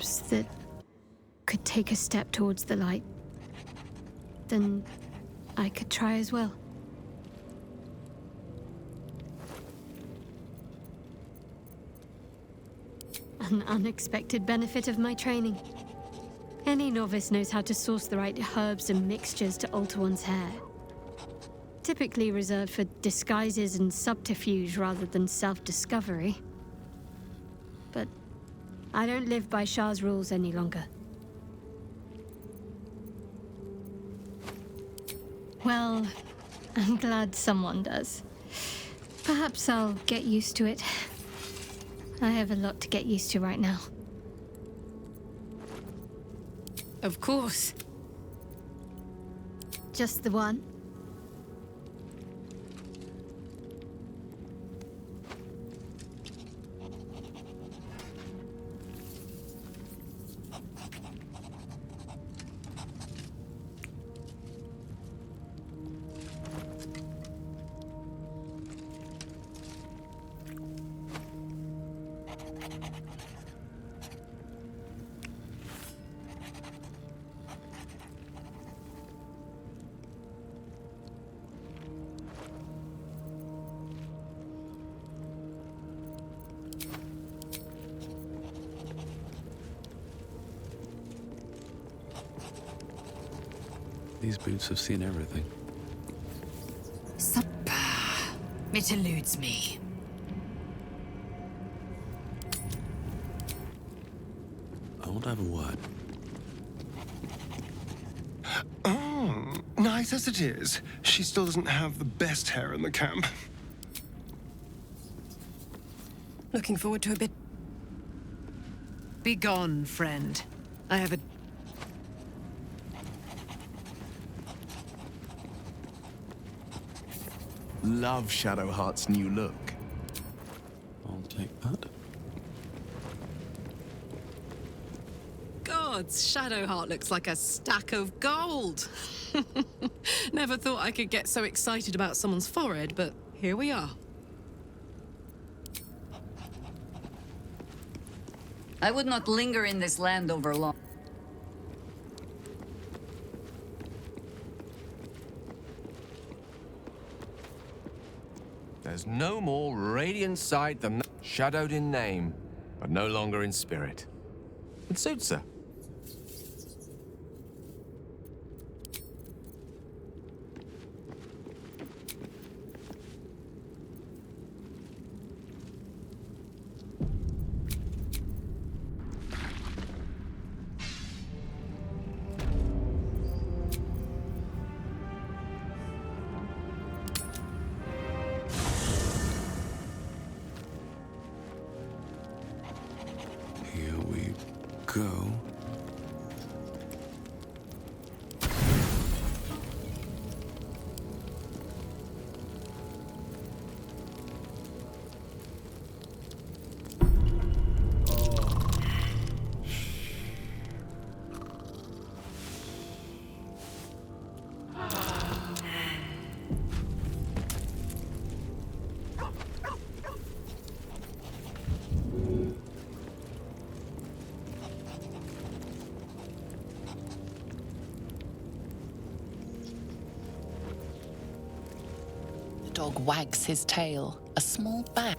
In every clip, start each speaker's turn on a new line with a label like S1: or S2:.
S1: perhaps that could take a step towards the light, then I could try as well. An unexpected benefit of my training. Any novice knows how to source the right herbs and mixtures to alter one's hair. Typically reserved for disguises and subterfuge rather than self-discovery. But I don't live by Shah's rules any longer. Well, I'm glad someone does. Perhaps I'll get used to it. I have a lot to get used to right now.
S2: Of course.
S1: Just the one?
S3: These boots have seen everything.
S2: It eludes me.
S3: I want to have a word.
S4: Oh, nice as it is, she still doesn't have the best hair in the camp.
S2: Looking forward to a bit. Be gone, friend. I have a...
S5: Love Shadowheart's new look.
S3: I'll take that.
S2: Gods, Shadowheart looks like a stack of gold. Never thought I could get so excited about someone's forehead, but here we are.
S6: I would not linger in this land over long.
S7: There's no more radiant sight than shadowed in name, but no longer in spirit. It suits her.
S3: Here we go.
S8: The dog wags his tail, a small bag.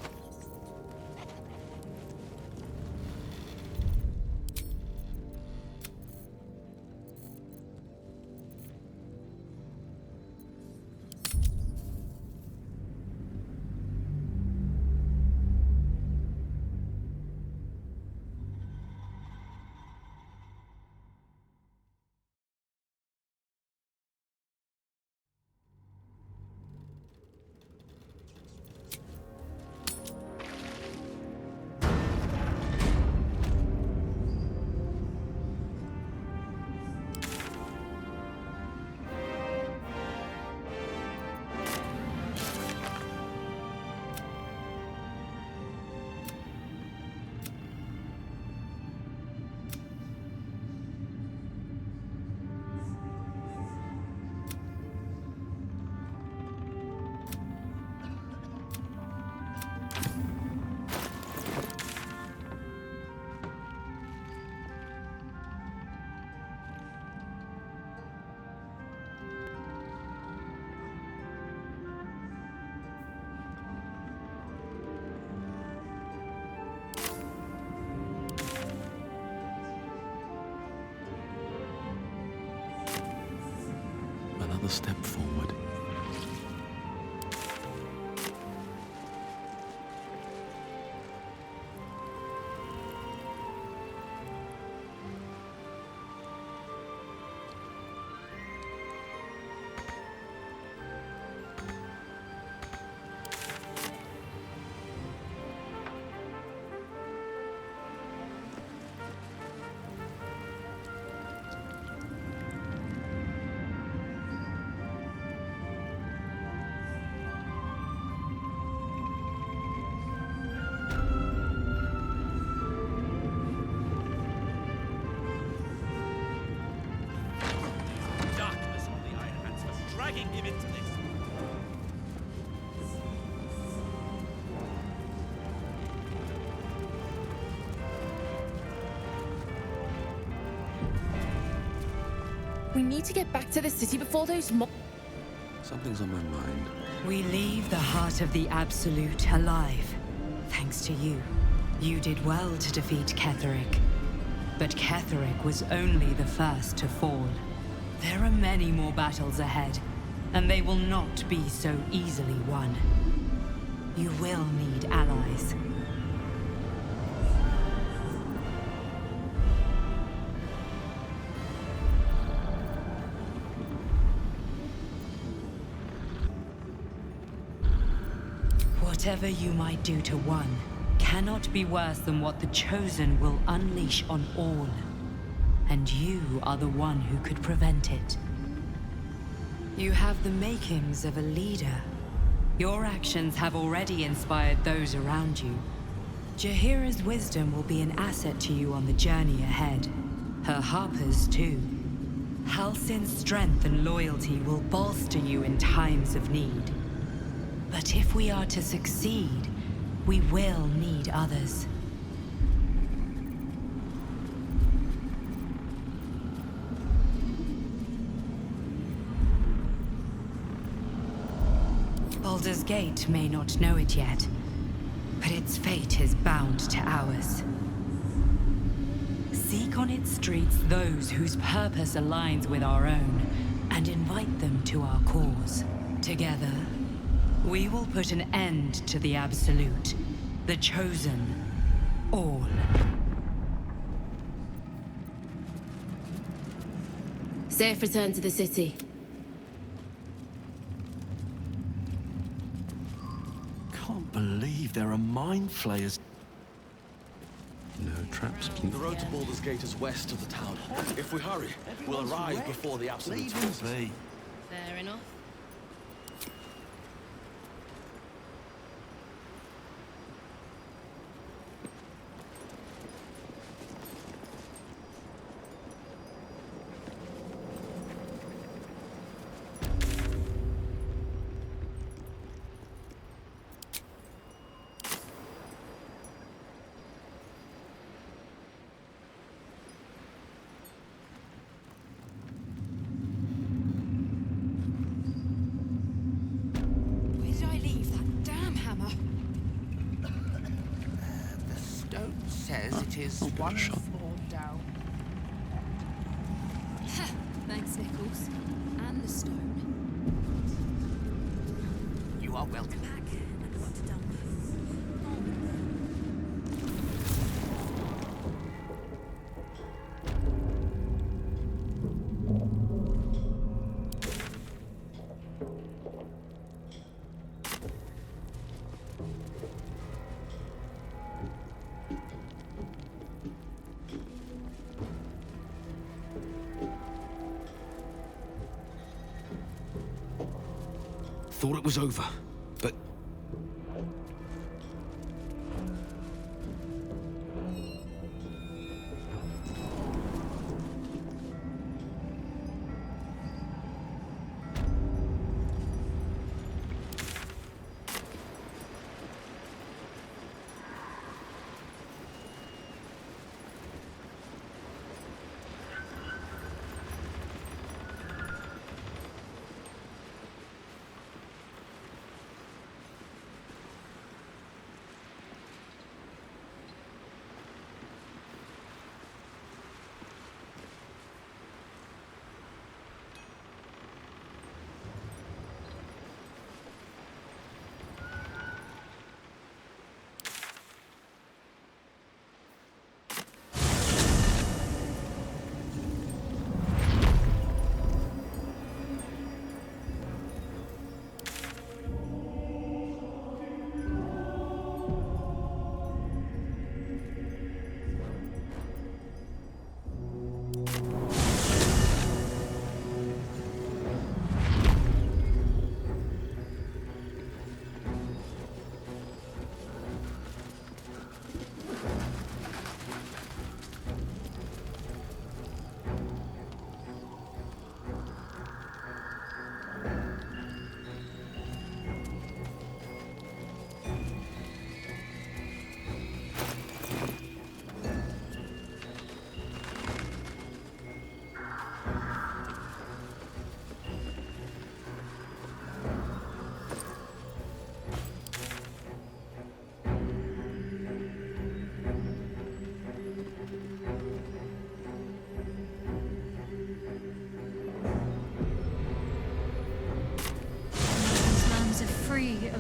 S3: another step forward.
S9: We need to get back to the city before those
S3: Something's on my mind.
S10: We leave the heart of the Absolute alive. Thanks to you. You did well to defeat Ketheric. But Ketheric was only the first to fall. There are many more battles ahead, and they will not be so easily won. You will need allies. Whatever you might do to one cannot be worse than what the Chosen will unleash on all. And you are the one who could prevent it. You have the makings of a leader. Your actions have already inspired those around you. Jaheira's wisdom will be an asset to you on the journey ahead. Her Harper's too. Halsin's strength and loyalty will bolster you in times of need. But if we are to succeed, we will need others. Baldur's Gate may not know it yet, but its fate is bound to ours. Seek on its streets those whose purpose aligns with our own, and invite them to our cause. Together, we will put an end to the Absolute, the Chosen, all.
S9: Safe return to the city.
S5: Can't believe there are mind flayers.
S3: No traps, please.
S11: The road to Baldur's Gate is west of the town. If we hurry, we'll arrive before the Absolute will be.
S9: Fair enough.
S11: It is one floor down.
S1: Thanks, Nichols. And the stone.
S11: You are welcome.
S1: Back and what to dump.
S11: Thought it was over, but...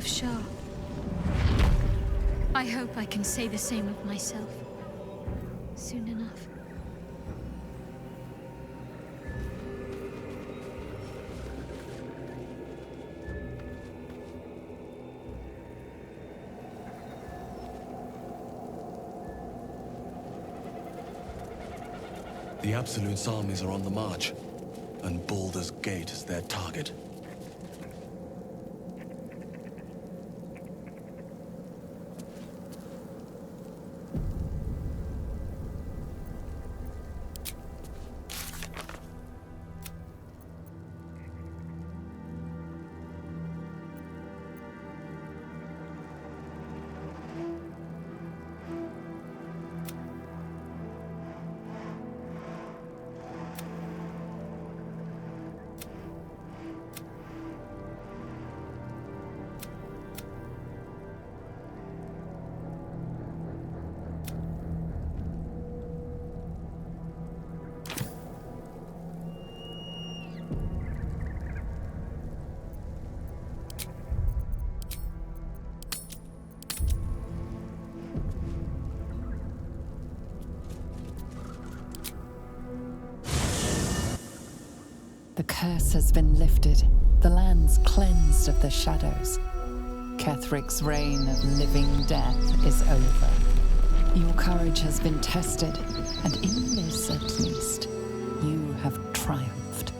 S1: of Shah. I hope I can say the same of myself soon enough.
S11: The Absolute's armies are on the march, and Baldur's Gate is their target.
S8: The curse has been lifted, the land's cleansed of the shadows. Kethric's reign of living death is over. Your courage has been tested, and in this at least, you have triumphed.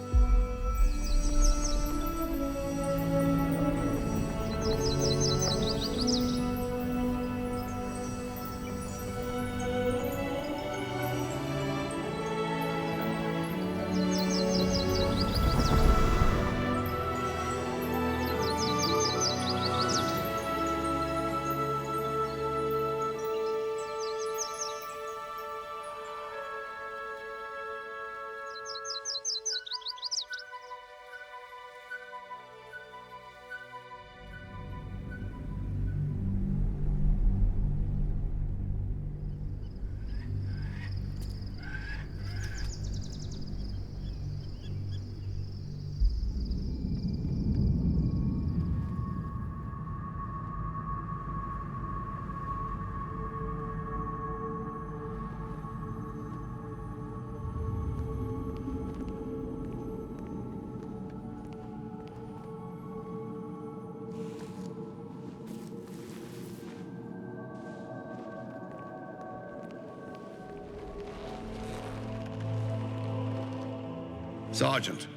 S12: Sergeant,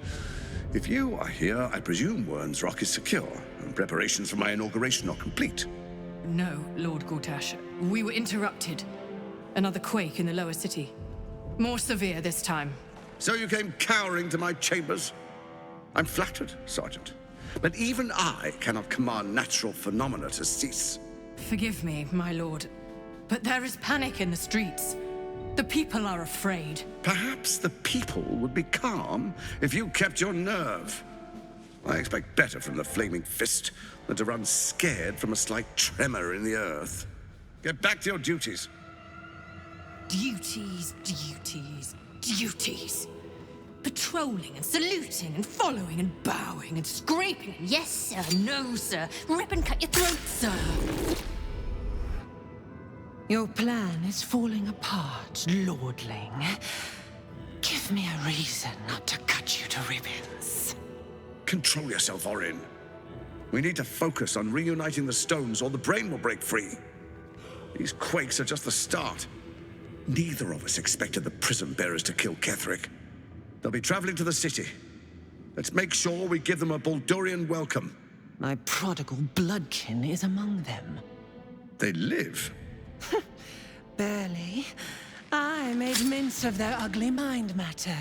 S12: if you are here, I presume Wern's Rock is secure, and preparations for my inauguration are complete.
S2: No, Lord Gortash. We were interrupted. Another quake in the lower city. More severe this time.
S12: So you came cowering to my chambers? I'm flattered, Sergeant. But even I cannot command natural phenomena to cease.
S2: Forgive me, my lord, but there is panic in the streets. The people are afraid.
S12: Perhaps the people would be calm if you kept your nerve. I expect better from the Flaming Fist than to run scared from a slight tremor in the earth. Get back to your duties.
S2: Duties, duties, duties. Patrolling and saluting and following and bowing and scraping. Yes, sir. No, sir. Rip and cut your throat, sir.
S10: Your plan is falling apart, lordling. Give me a reason not to cut you to ribbons.
S12: Control yourself, Orin. We need to focus on reuniting the stones or the brain will break free. These quakes are just the start. Neither of us expected the prison bearers to kill Ketheric. They'll be traveling to the city. Let's make sure we give them a Baldurian welcome.
S10: My prodigal bloodkin is among them.
S12: They live.
S10: Barely. I made mince of their ugly mind matter.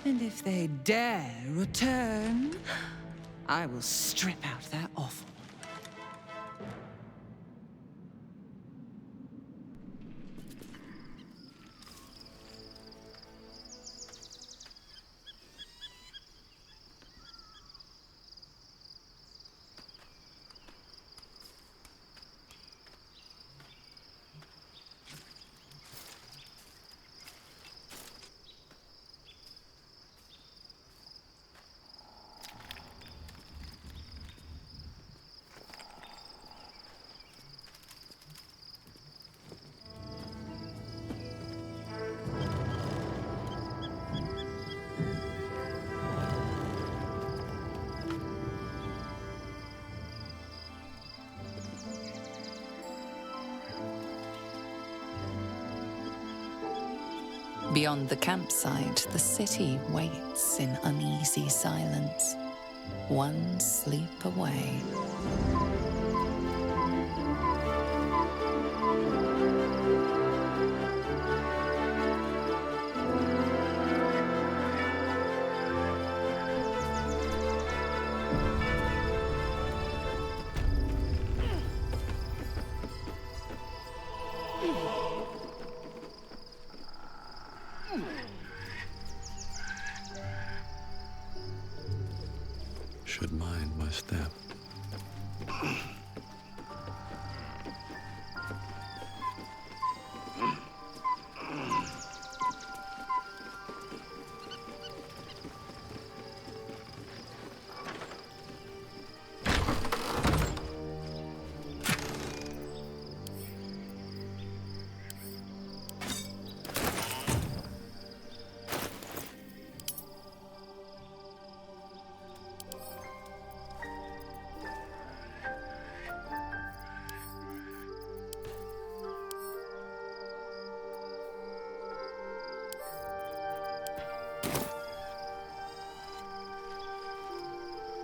S10: And if they dare return, I will strip out their offal.
S8: Beyond the campsite, the city waits in uneasy silence, one sleep away.
S3: Should mind my step.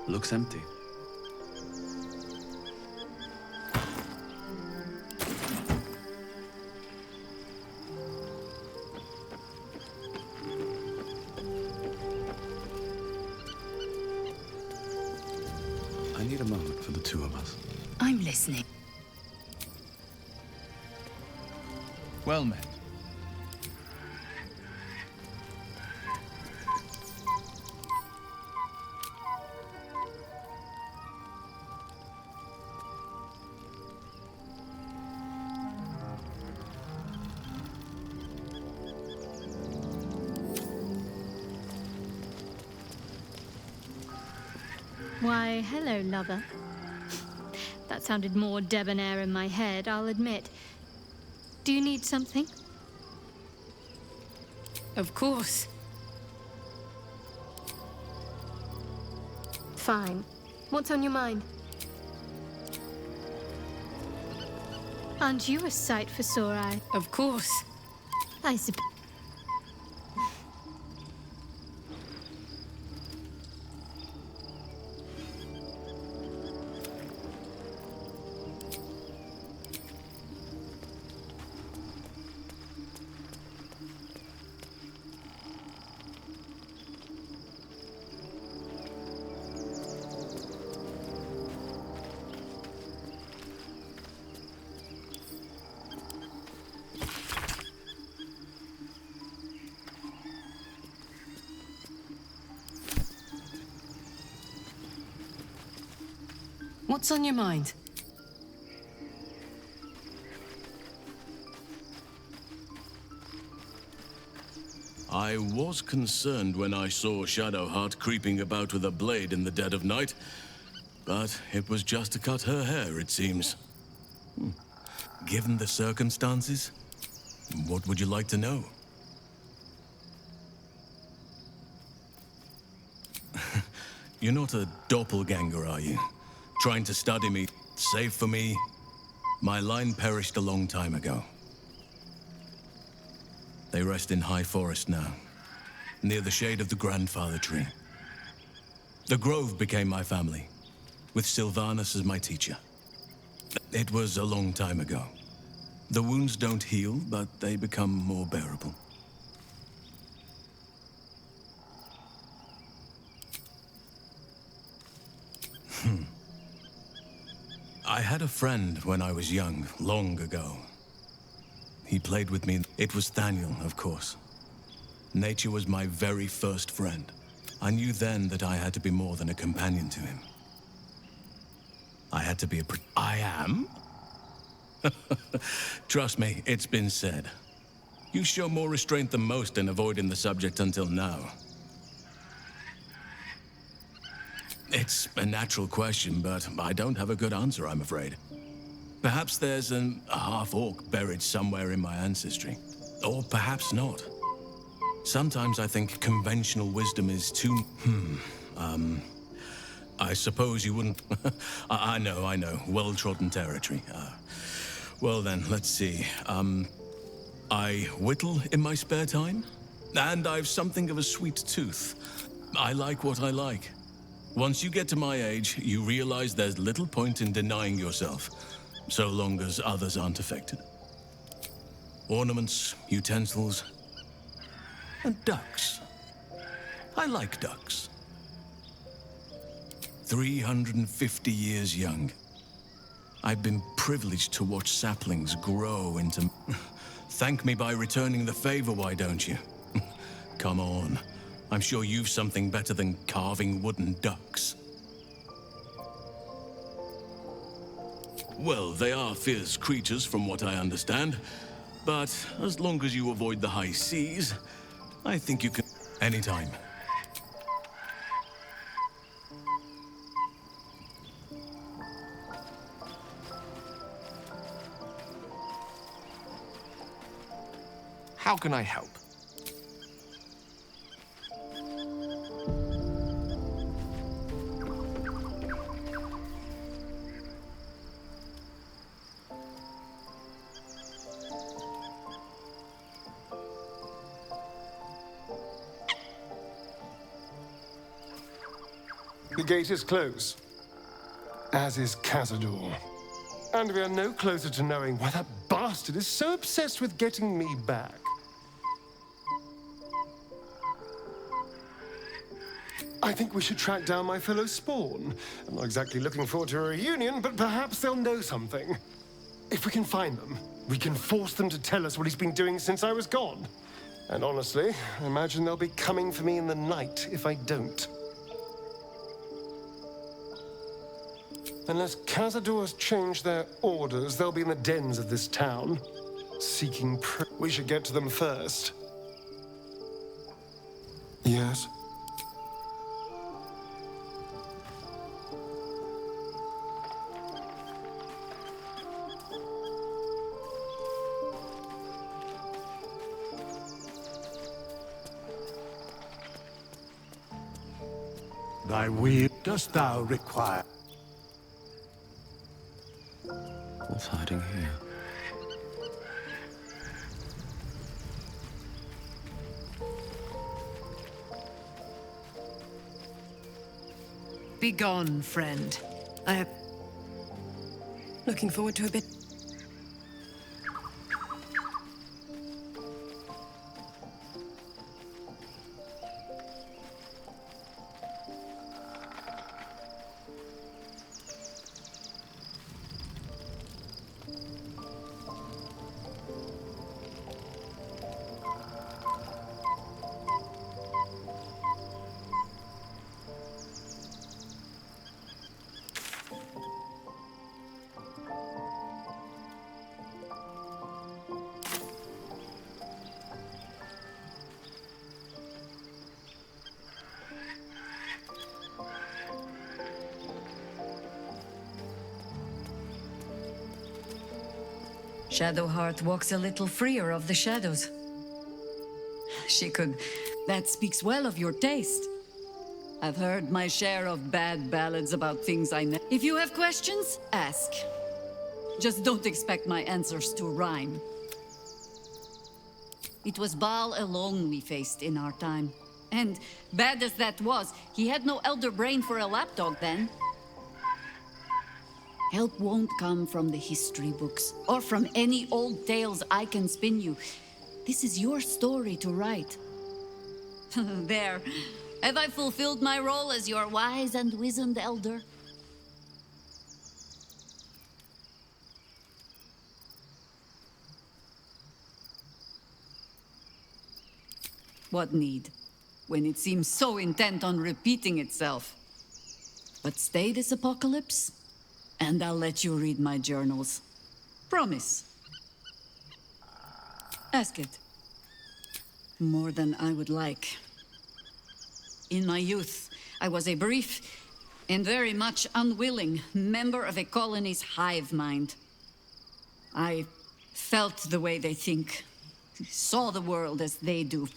S3: Looks empty. I need a moment for the two of us.
S2: I'm listening.
S13: Well met.
S1: Why, hello, lover. That sounded more debonair in my head, I'll admit. Do you need something?
S2: Of course.
S1: Fine. What's on your mind? Aren't you a sight for sore eye?
S2: Of course.
S1: I suppose.
S2: What's on your mind?
S11: I was concerned when I saw Shadowheart creeping about with a blade in the dead of night, but it was just to cut her hair, it seems. Given the circumstances, what would you like to know? You're not a doppelganger, are you? Trying to study me, save for me? My line perished a long time ago. They rest in High Forest now, near the shade of the grandfather tree. The Grove became my family, with Sylvanas as my teacher. It was a long time ago. The wounds don't heal, but they become more bearable. I had a friend when I was young, long ago. He played with me. It was Thaniel, of course. Nature was my very first friend. I knew then that I had to be more than a companion to him. I had to be I am? Trust me, it's been said. You show more restraint than most in avoiding the subject until now. It's a natural question, but I don't have a good answer, I'm afraid. Perhaps there's a half-orc buried somewhere in my ancestry. Or perhaps not. Sometimes I think conventional wisdom is too... I suppose you wouldn't... I know. Well-trodden territory. Well then, let's see. I whittle in my spare time? And I've something of a sweet tooth. I like what I like. Once you get to my age, you realize there's little point in denying yourself, so long as others aren't affected. Ornaments, utensils, and ducks. I like ducks. 350 years young. I've been privileged to watch saplings grow into... Thank me by returning the favor, why don't you? Come on. I'm sure you've something better than carving wooden ducks. Well, they are fierce creatures from what I understand. But as long as you avoid the high seas, I think you can... Anytime.
S7: How can I help?
S4: The gate is closed, as is Cazador. And we are no closer to knowing why that bastard is so obsessed with getting me back. I think we should track down my fellow Spawn. I'm not exactly looking forward to a reunion, but perhaps they'll know something. If we can find them, we can force them to tell us what he's been doing since I was gone. And honestly, I imagine they'll be coming for me in the night if I don't. Unless Cazador's changed their orders, they'll be in the dens of this town, seeking we should get to them first. Yes?
S5: Thy will dost thou require?
S3: What's hiding here?
S2: Begone, friend. I am looking forward to a bit.
S6: Shadowheart walks a little freer of the shadows. She could... That speaks well of your taste. I've heard my share of bad ballads about things I know. If you have questions, ask. Just don't expect my answers to rhyme. It was Baal alone we faced in our time. And bad as that was, he had no elder brain for a lapdog then. Help won't come from the history books, or from any old tales I can spin you. This is your story to write. There. Have I fulfilled my role as your wise and wizened elder? What need, when it seems so intent on repeating itself? But stay this apocalypse, and I'll let you read my journals. Promise. Ask it. More than I would like. In my youth, I was a brief and very much unwilling member of a colony's hive mind. I felt the way they think, saw the world as they do.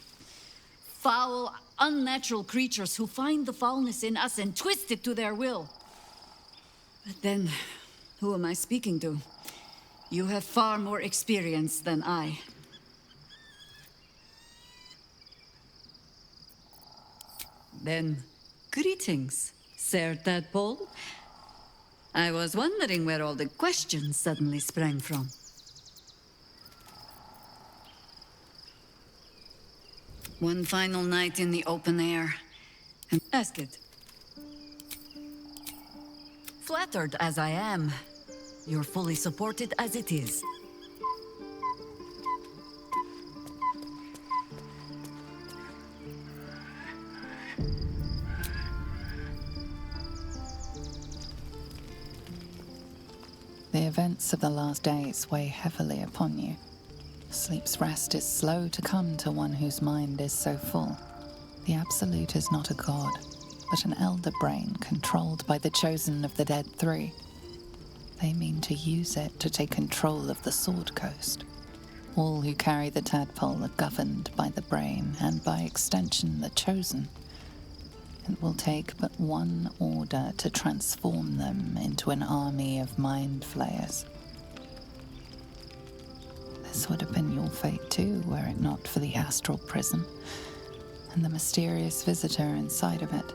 S6: Foul, unnatural creatures who find the foulness in us and twist it to their will. But then, who am I speaking to? You have far more experience than I. then greetings, Sir Tadpole. I was wondering where all the questions suddenly sprang from. One final night in the open air. And ask it. Flattered as I am, you're fully supported as it is.
S8: The events of the last days weigh heavily upon you. Sleep's rest is slow to come to one whose mind is so full. The Absolute is not a god, but an elder brain controlled by the Chosen of the Dead Three. They mean to use it to take control of the Sword Coast. All who carry the tadpole are governed by the brain, and by extension the Chosen. It will take but one order to transform them into an army of mind flayers. This would have been your fate too, were it not for the astral prison and the mysterious visitor inside of it.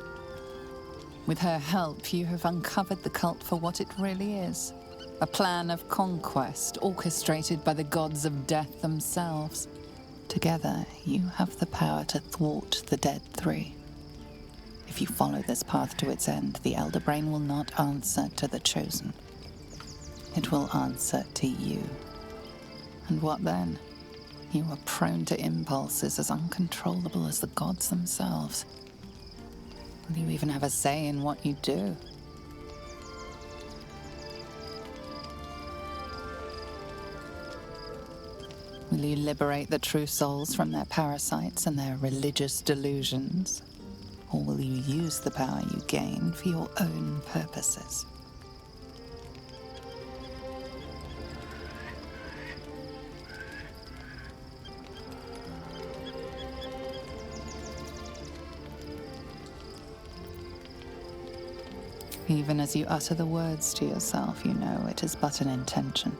S8: With her help, you have uncovered the cult for what it really is. A plan of conquest orchestrated by the gods of death themselves. Together, you have the power to thwart the Dead Three. If you follow this path to its end, the Elder Brain will not answer to the Chosen. It will answer to you. And what then? You are prone to impulses as uncontrollable as the gods themselves. Will you even have a say in what you do? Will you liberate the true souls from their parasites and their religious delusions? Or will you use the power you gain for your own purposes? Even as you utter the words to yourself, you know it is but an intention.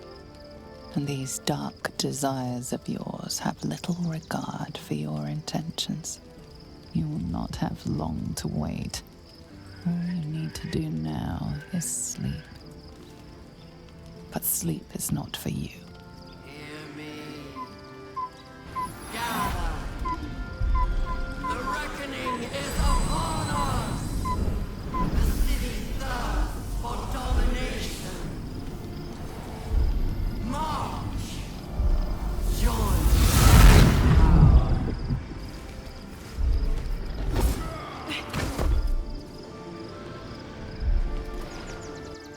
S8: And these dark desires of yours have little regard for your intentions. You will not have long to wait. All you need to do now is sleep. But sleep is not for you.
S14: Hear me. Gather. The reckoning is upon us. The city thirsts for domination. March. Join.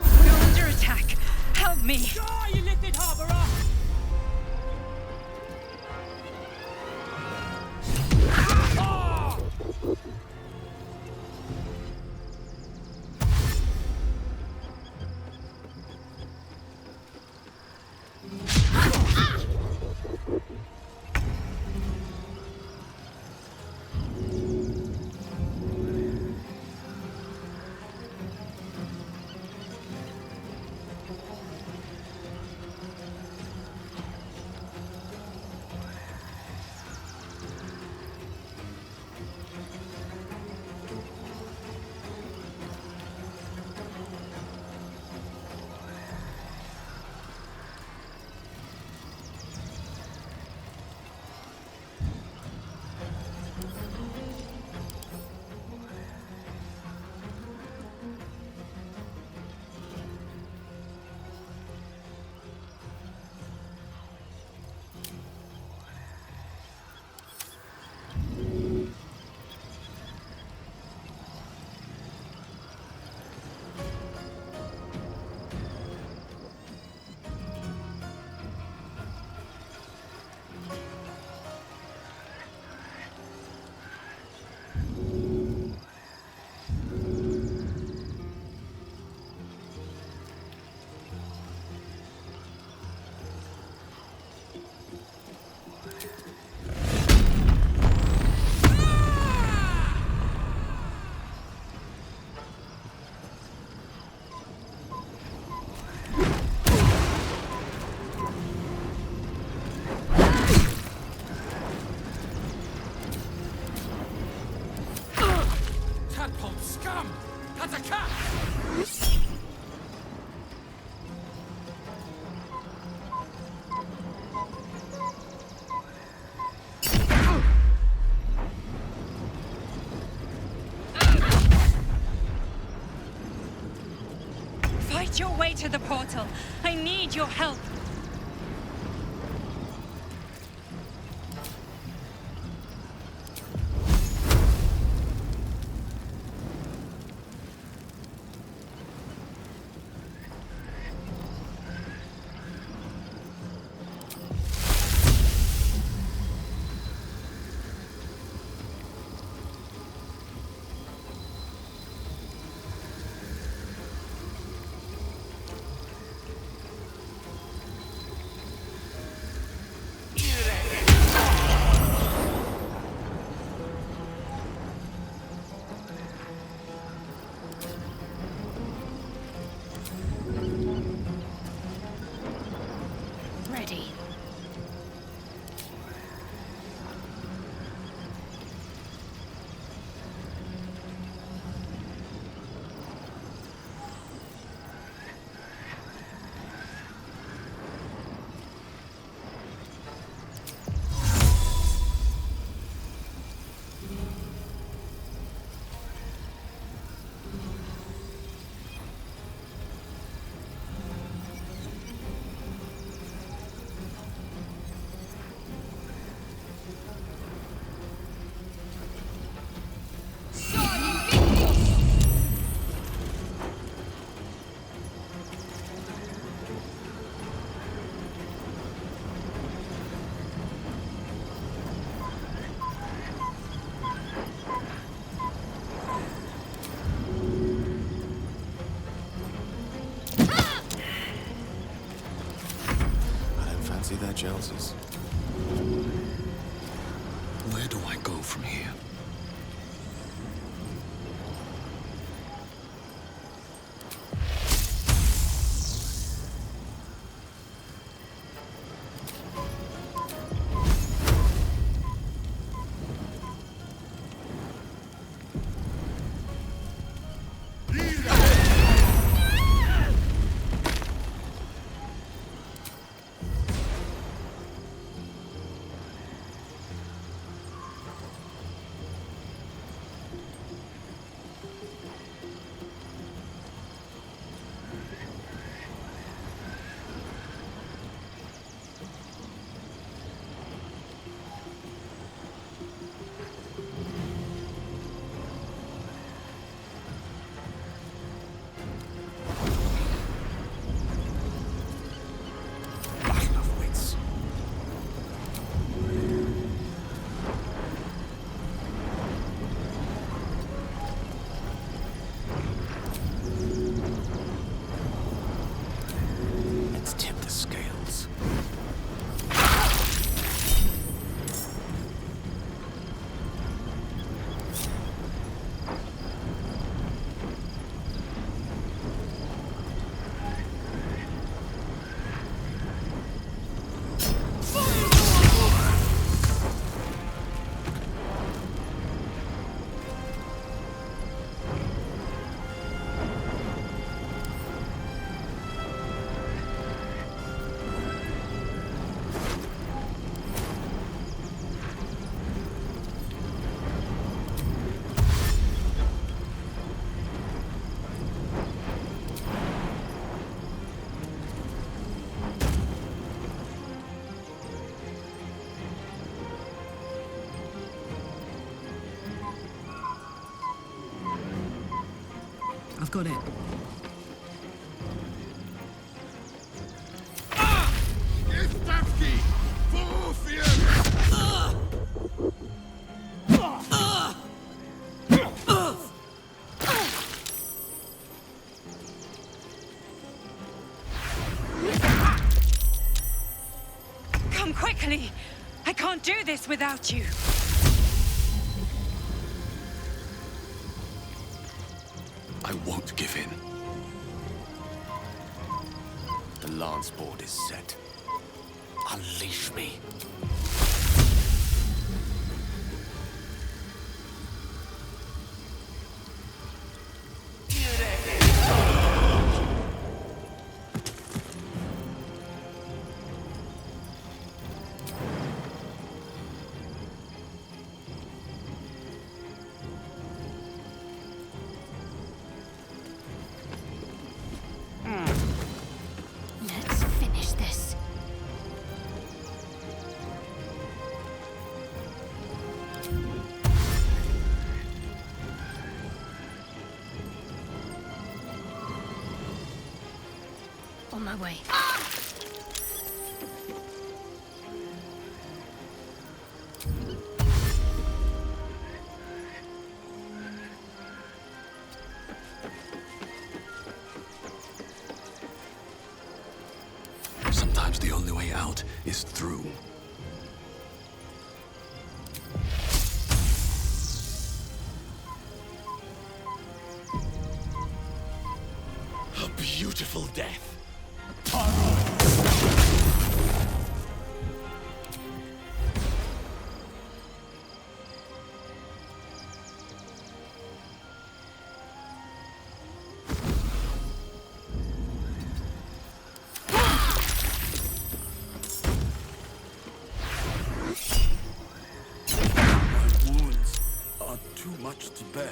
S10: We're under attack. Help me.
S14: Die, you lifted harborer! as a cat!
S10: Fight your way to the portal. I need your help.
S3: Their jealousies. Where do I go from here?
S15: I've got it.
S10: Come quickly! I can't do this without you.
S3: I won't give in. The lance board is set. Unleash me.
S2: way.
S5: Sometimes the only way out is through. A beautiful death. Too much to bear.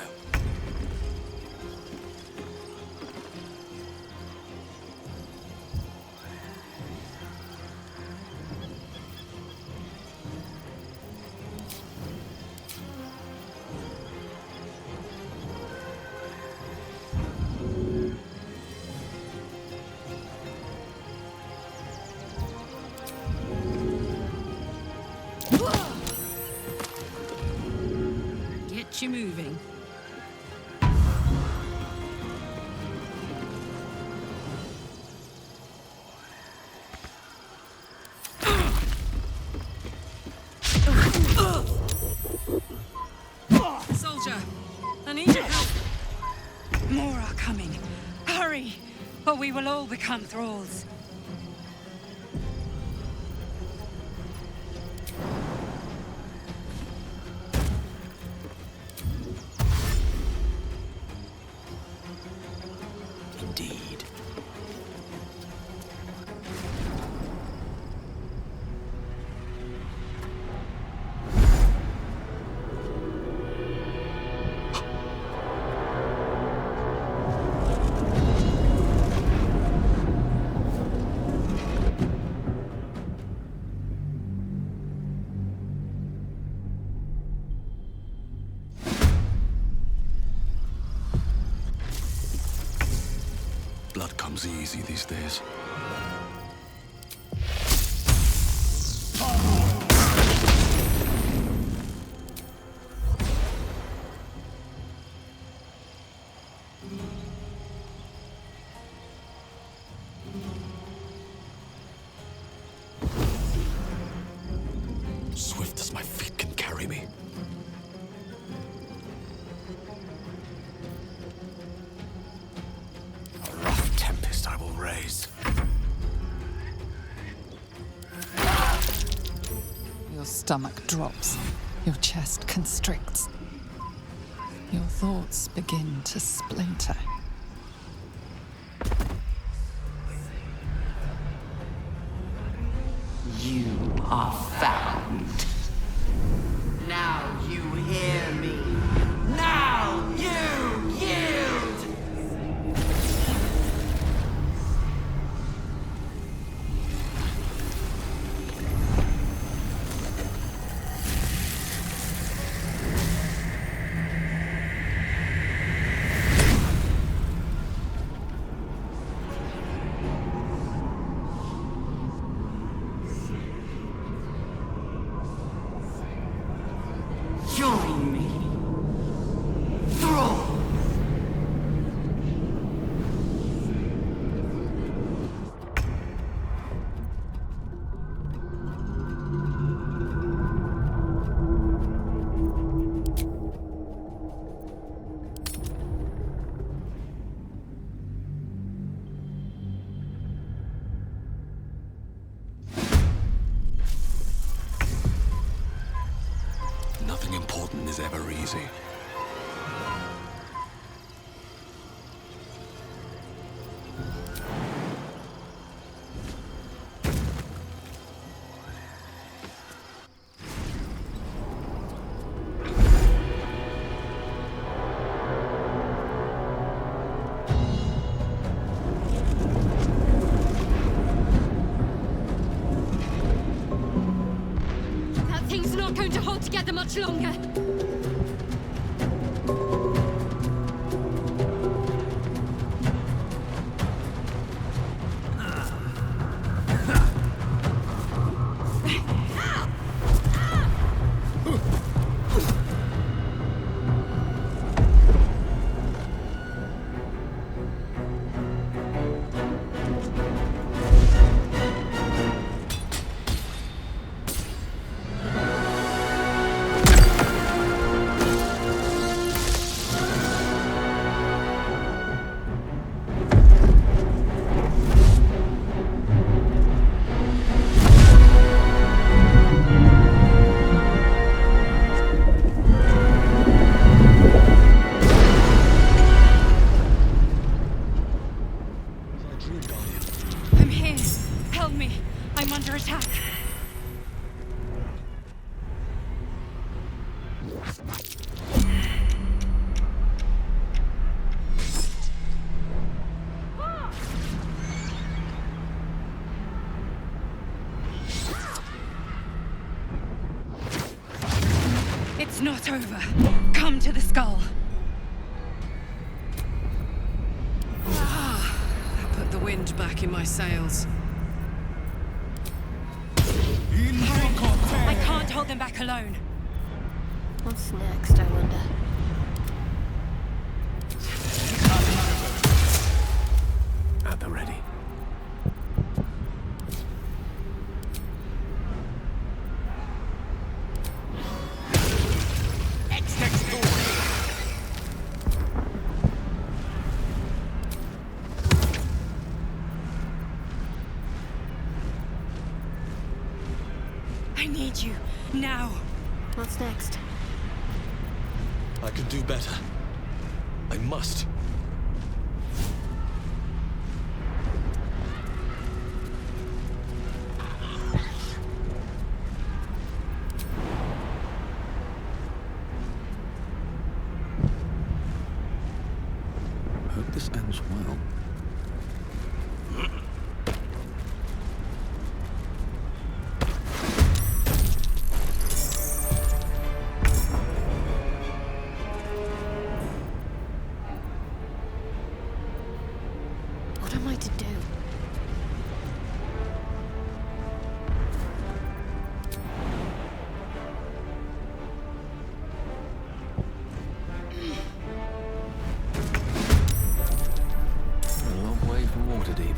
S2: Get you moving.
S10: Soldier, I need your help. More are coming. Hurry, or we will all become thralls.
S3: Indeed.
S5: Blood comes easy these days. Swift as my feet can carry me.
S3: I will raise.
S8: Your stomach drops. Your chest constricts. Your thoughts begin to splinter.
S14: You are found. Now you hear me. Now you yield! Join me. Thrall!
S5: Nothing important is ever easy.
S1: That thing's not going to hold together much longer.
S10: It's over. Come to the skull.
S15: That put the wind back in my sails.
S10: I can't hold them back alone.
S1: What's next, I wonder?
S3: At the ready.
S10: I need you, now.
S1: What's next?
S5: I could do better. I must. Hope this ends well.
S1: What am I to do?
S3: A long way from Waterdeep.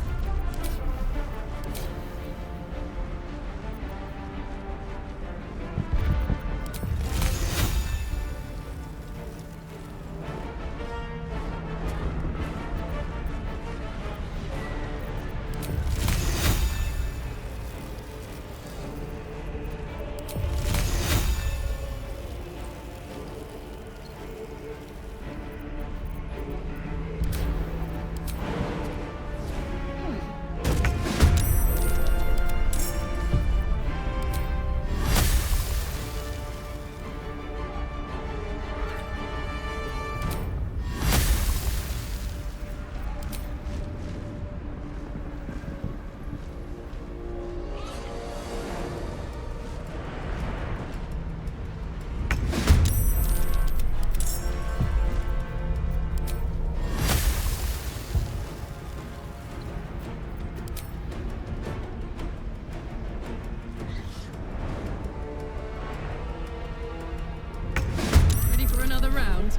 S15: Ready for another round?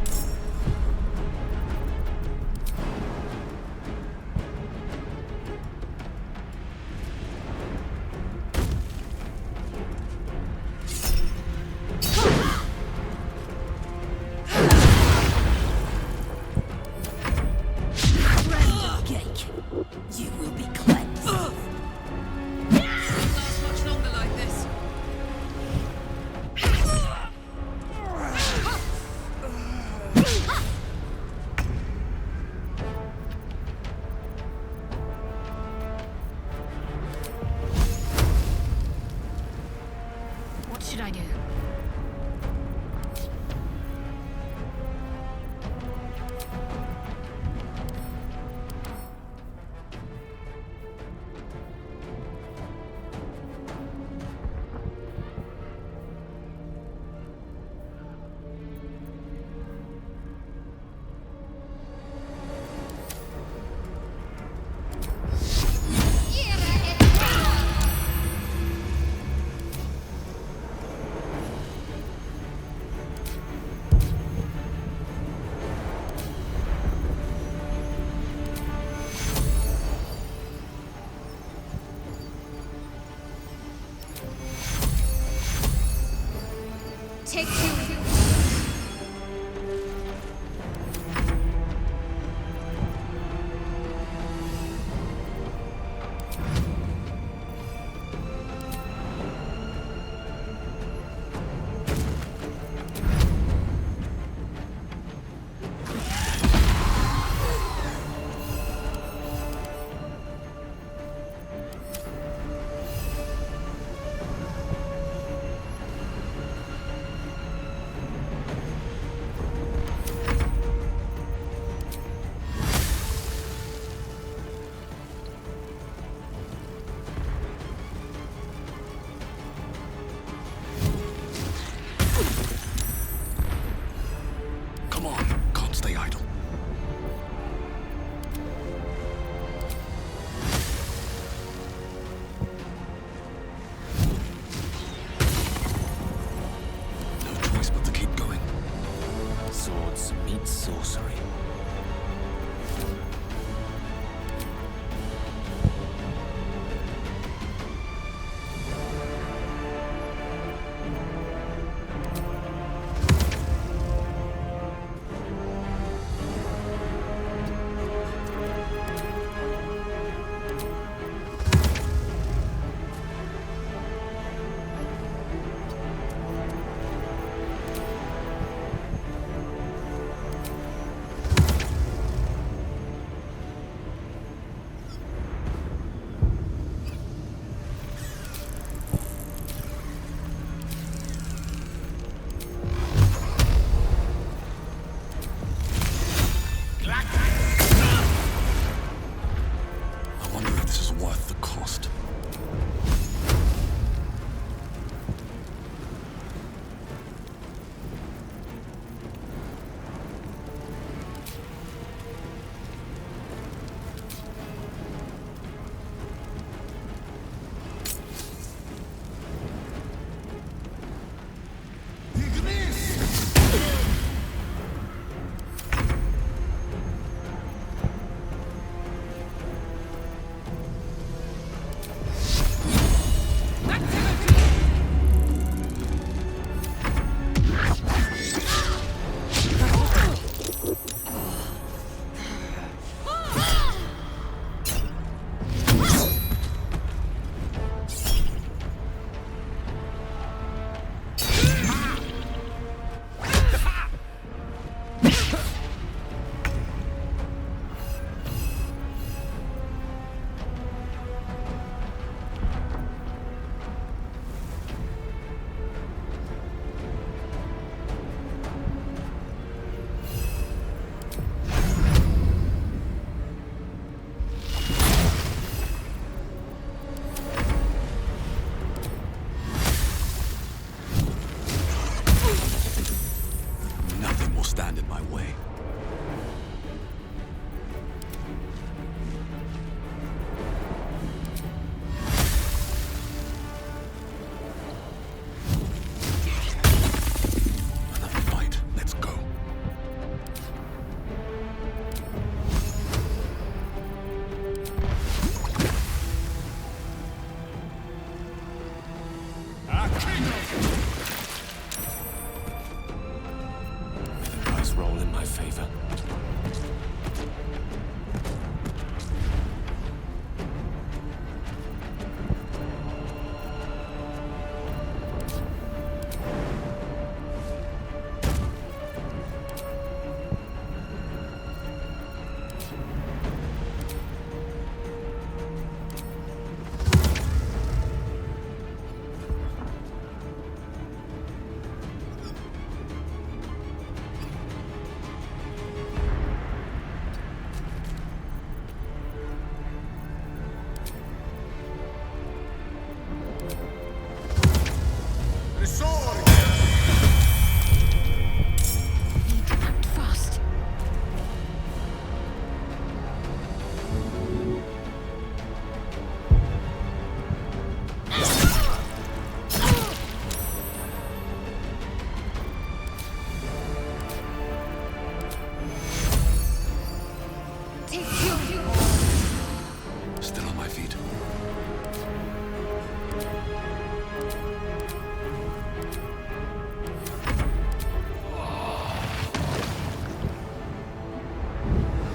S2: You will be cleansed.
S15: Won't last much longer like this.
S3: swords meet sorcery.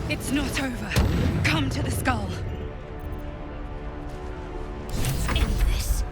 S10: It's not over. Come to the skull.
S2: Let's end this.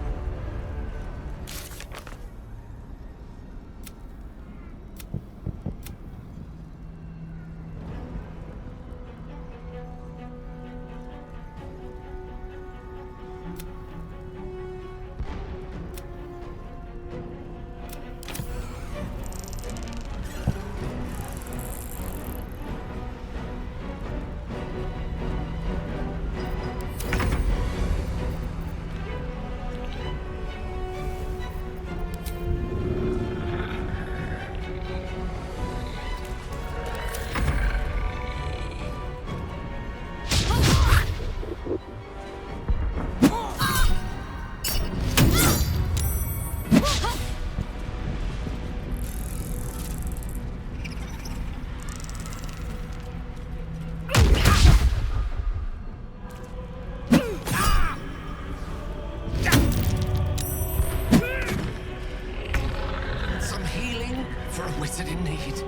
S3: you need.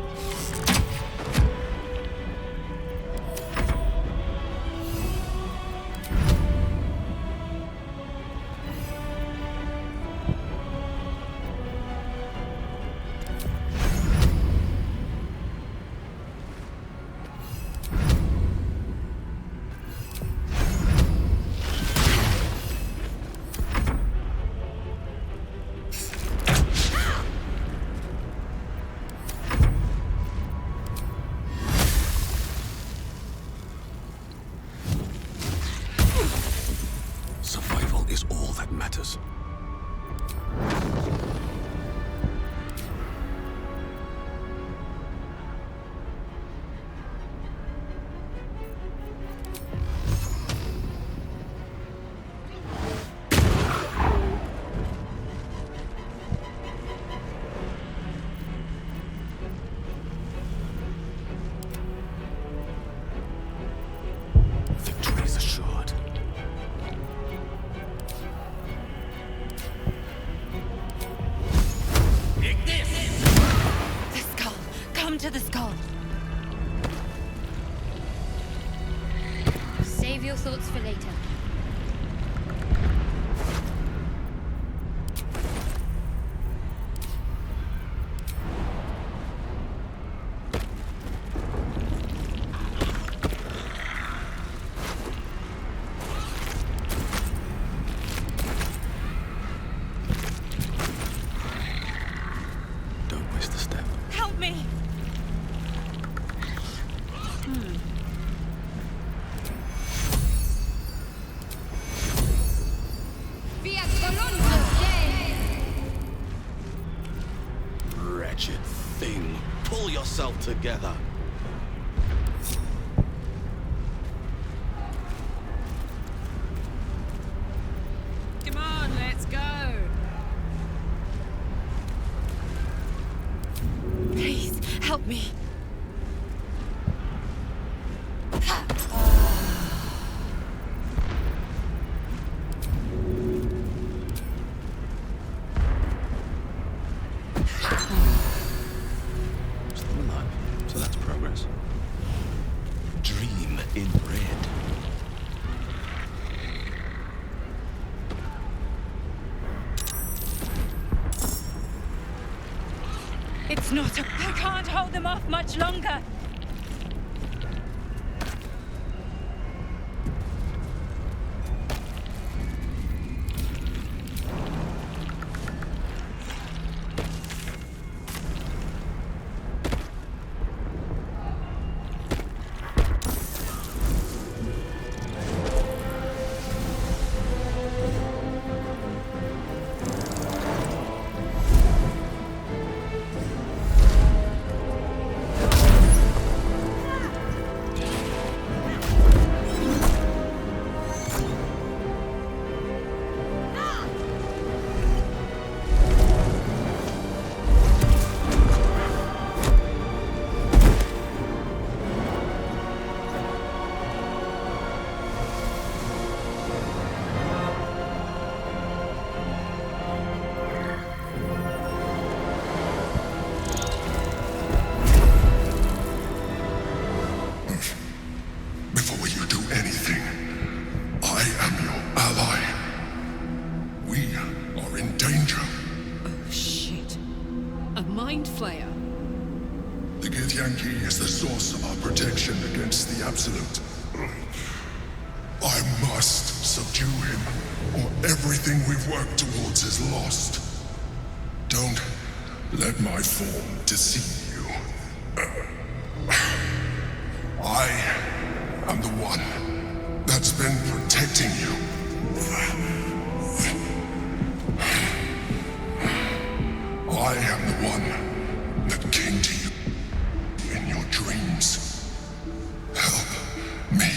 S3: Survival is all that matters. Victory is assured.
S10: The skull! Come to the skull!
S16: Save your thoughts for later.
S3: Don't waste a step.
S10: Help me!
S3: Wretched thing. Pull yourself together.
S15: Come on, let's go.
S10: Please, help me.
S3: Still alive. So that's progress. Dream in red.
S10: It's not I can't hold them off much longer.
S12: Before you do anything, I am your ally. We are in danger.
S15: Oh, shit. A mind flayer?
S12: The Githyanki is the source of our protection against the Absolute. I must subdue him, or everything we've worked towards is lost. Don't let my form deceive you. I am the one that's been protecting you. I am the one that came to you in your dreams. Help me.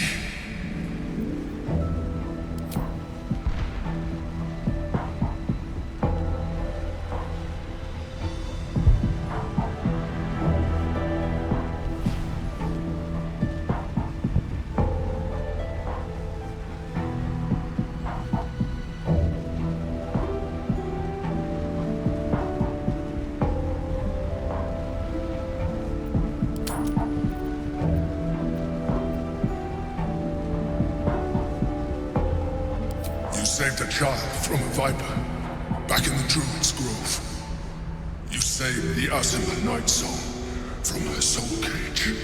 S16: saved a child from a viper, back in the Druid's Grove. You saved the Asima Night Soul from her soul cage.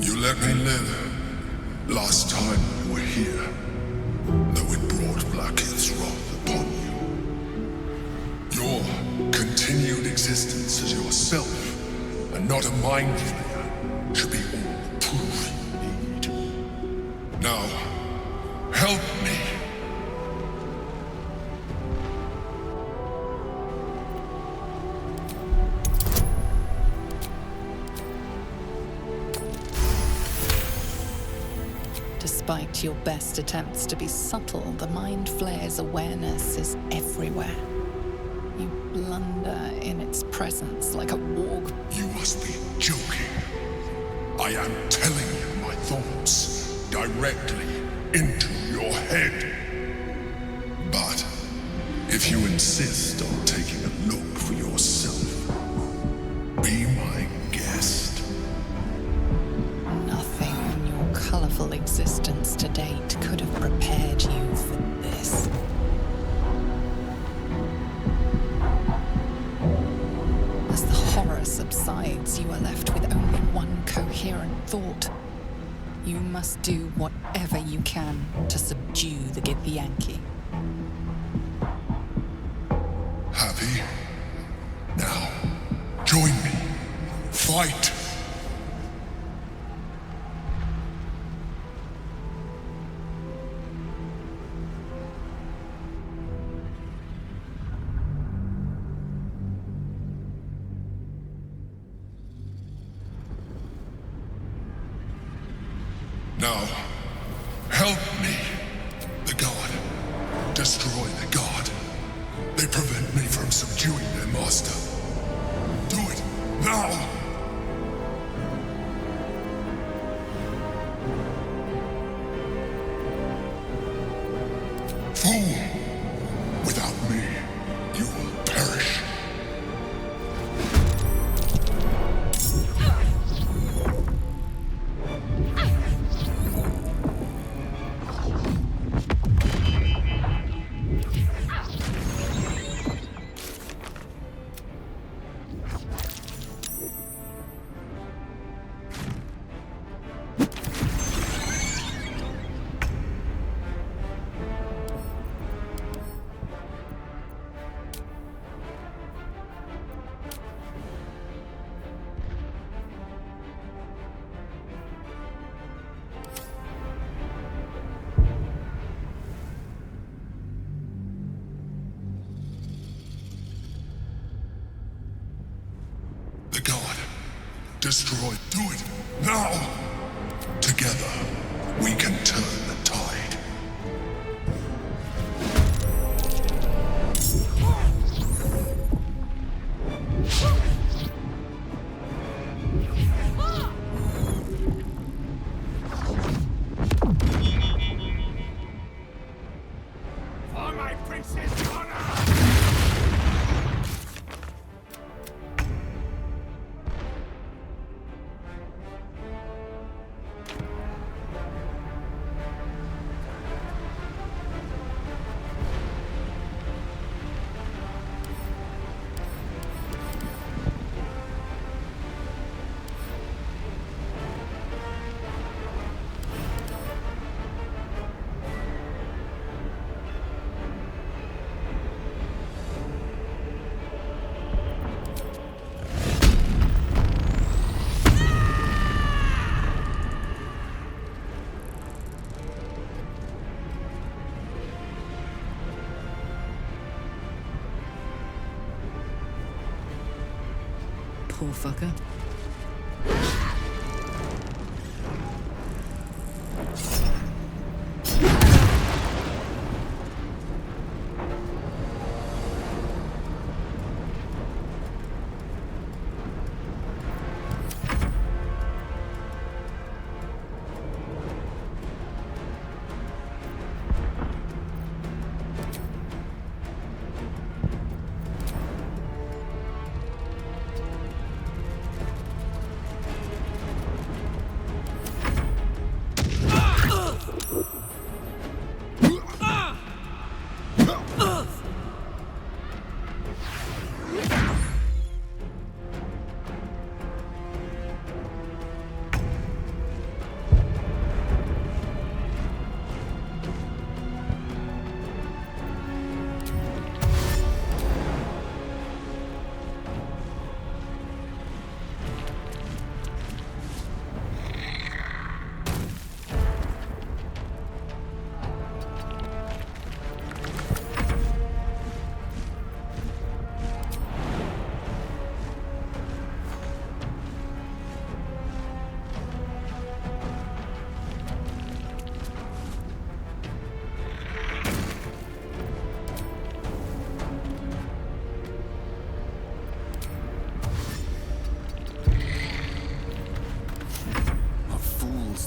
S16: You let me live last time you were here, though it brought Blackheath's wrath upon you. Your continued existence as yourself, and not a mind flayer, should be all the proof you need. Now, help me.
S8: Despite your best attempts to be subtle, the Mind Flayer's awareness is everywhere. You blunder in its presence like a warg.
S16: You must be joking. I am telling you my thoughts directly into your head. But if you insist on taking a look for yourself, be my guest.
S8: Nothing in your colorful existence to date could have prepared you for this. As the horror subsides, you are left with only one coherent thought. You must do whatever you can to subdue the Githyanki.
S16: Happy? Now, join me. Fight! Now, help me. The god. Destroy the god. They prevent me from subduing their master. Do it, now! Fool! Without me, you will perish. The god. Destroy. Do it. Now! Together, we can turn the tide.
S17: For my prince's honor!
S10: Poor fucker.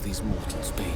S3: must these mortals be?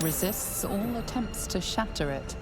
S8: resists all attempts to shatter it.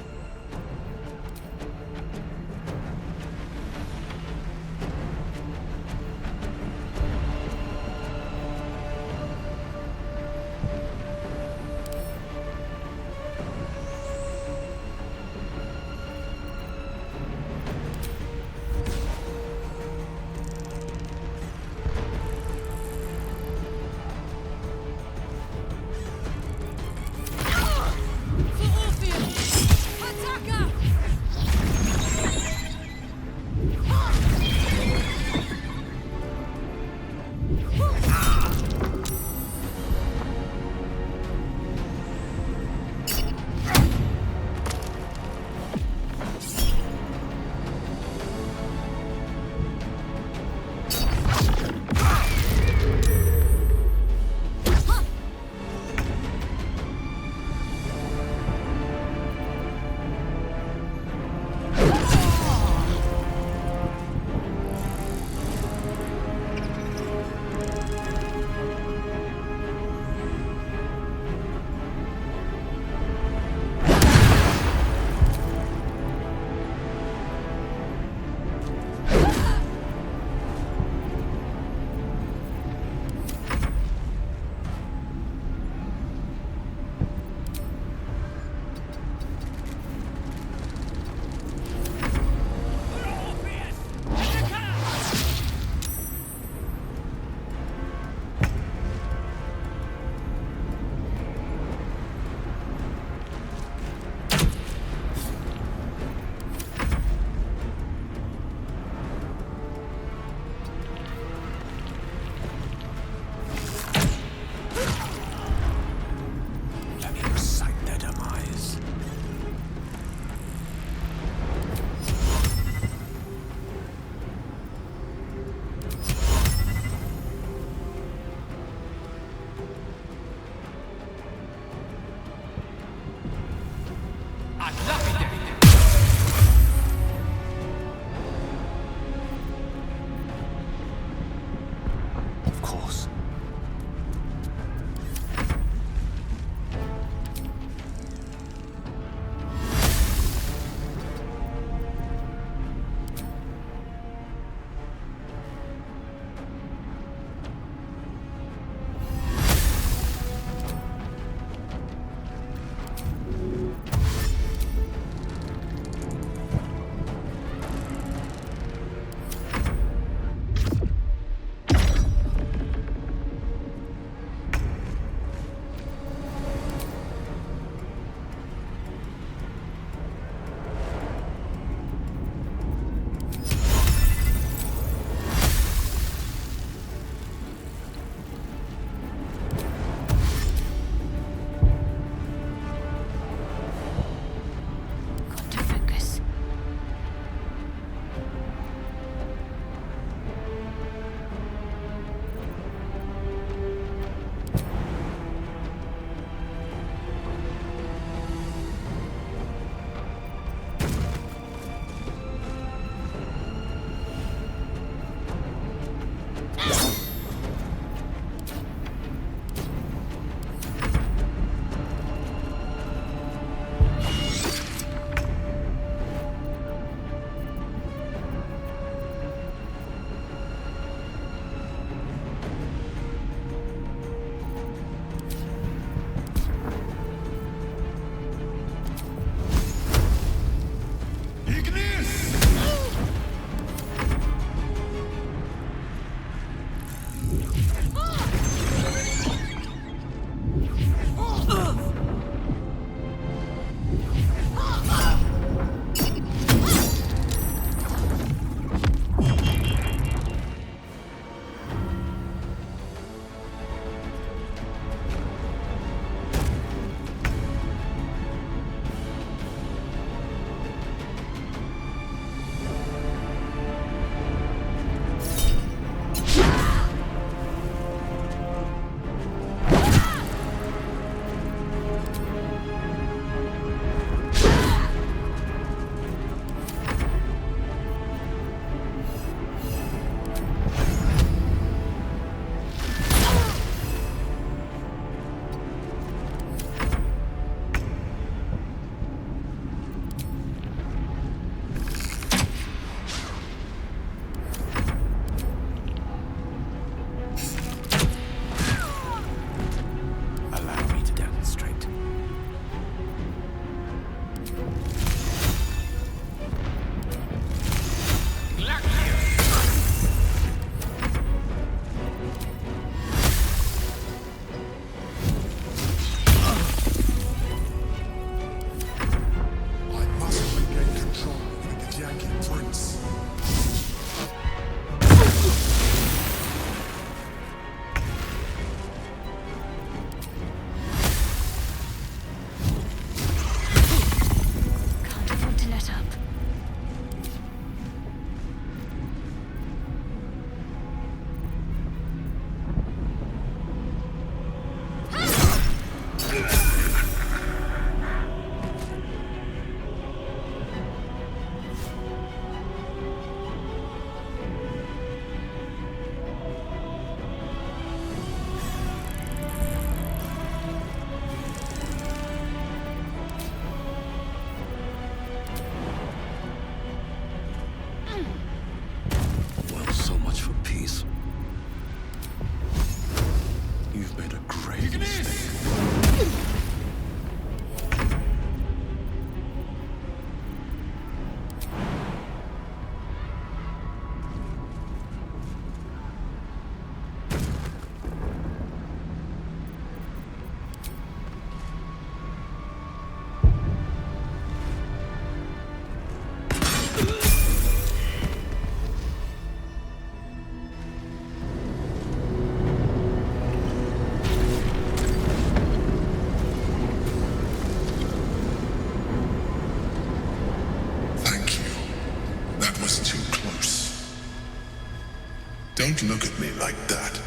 S16: Don't look at me like that.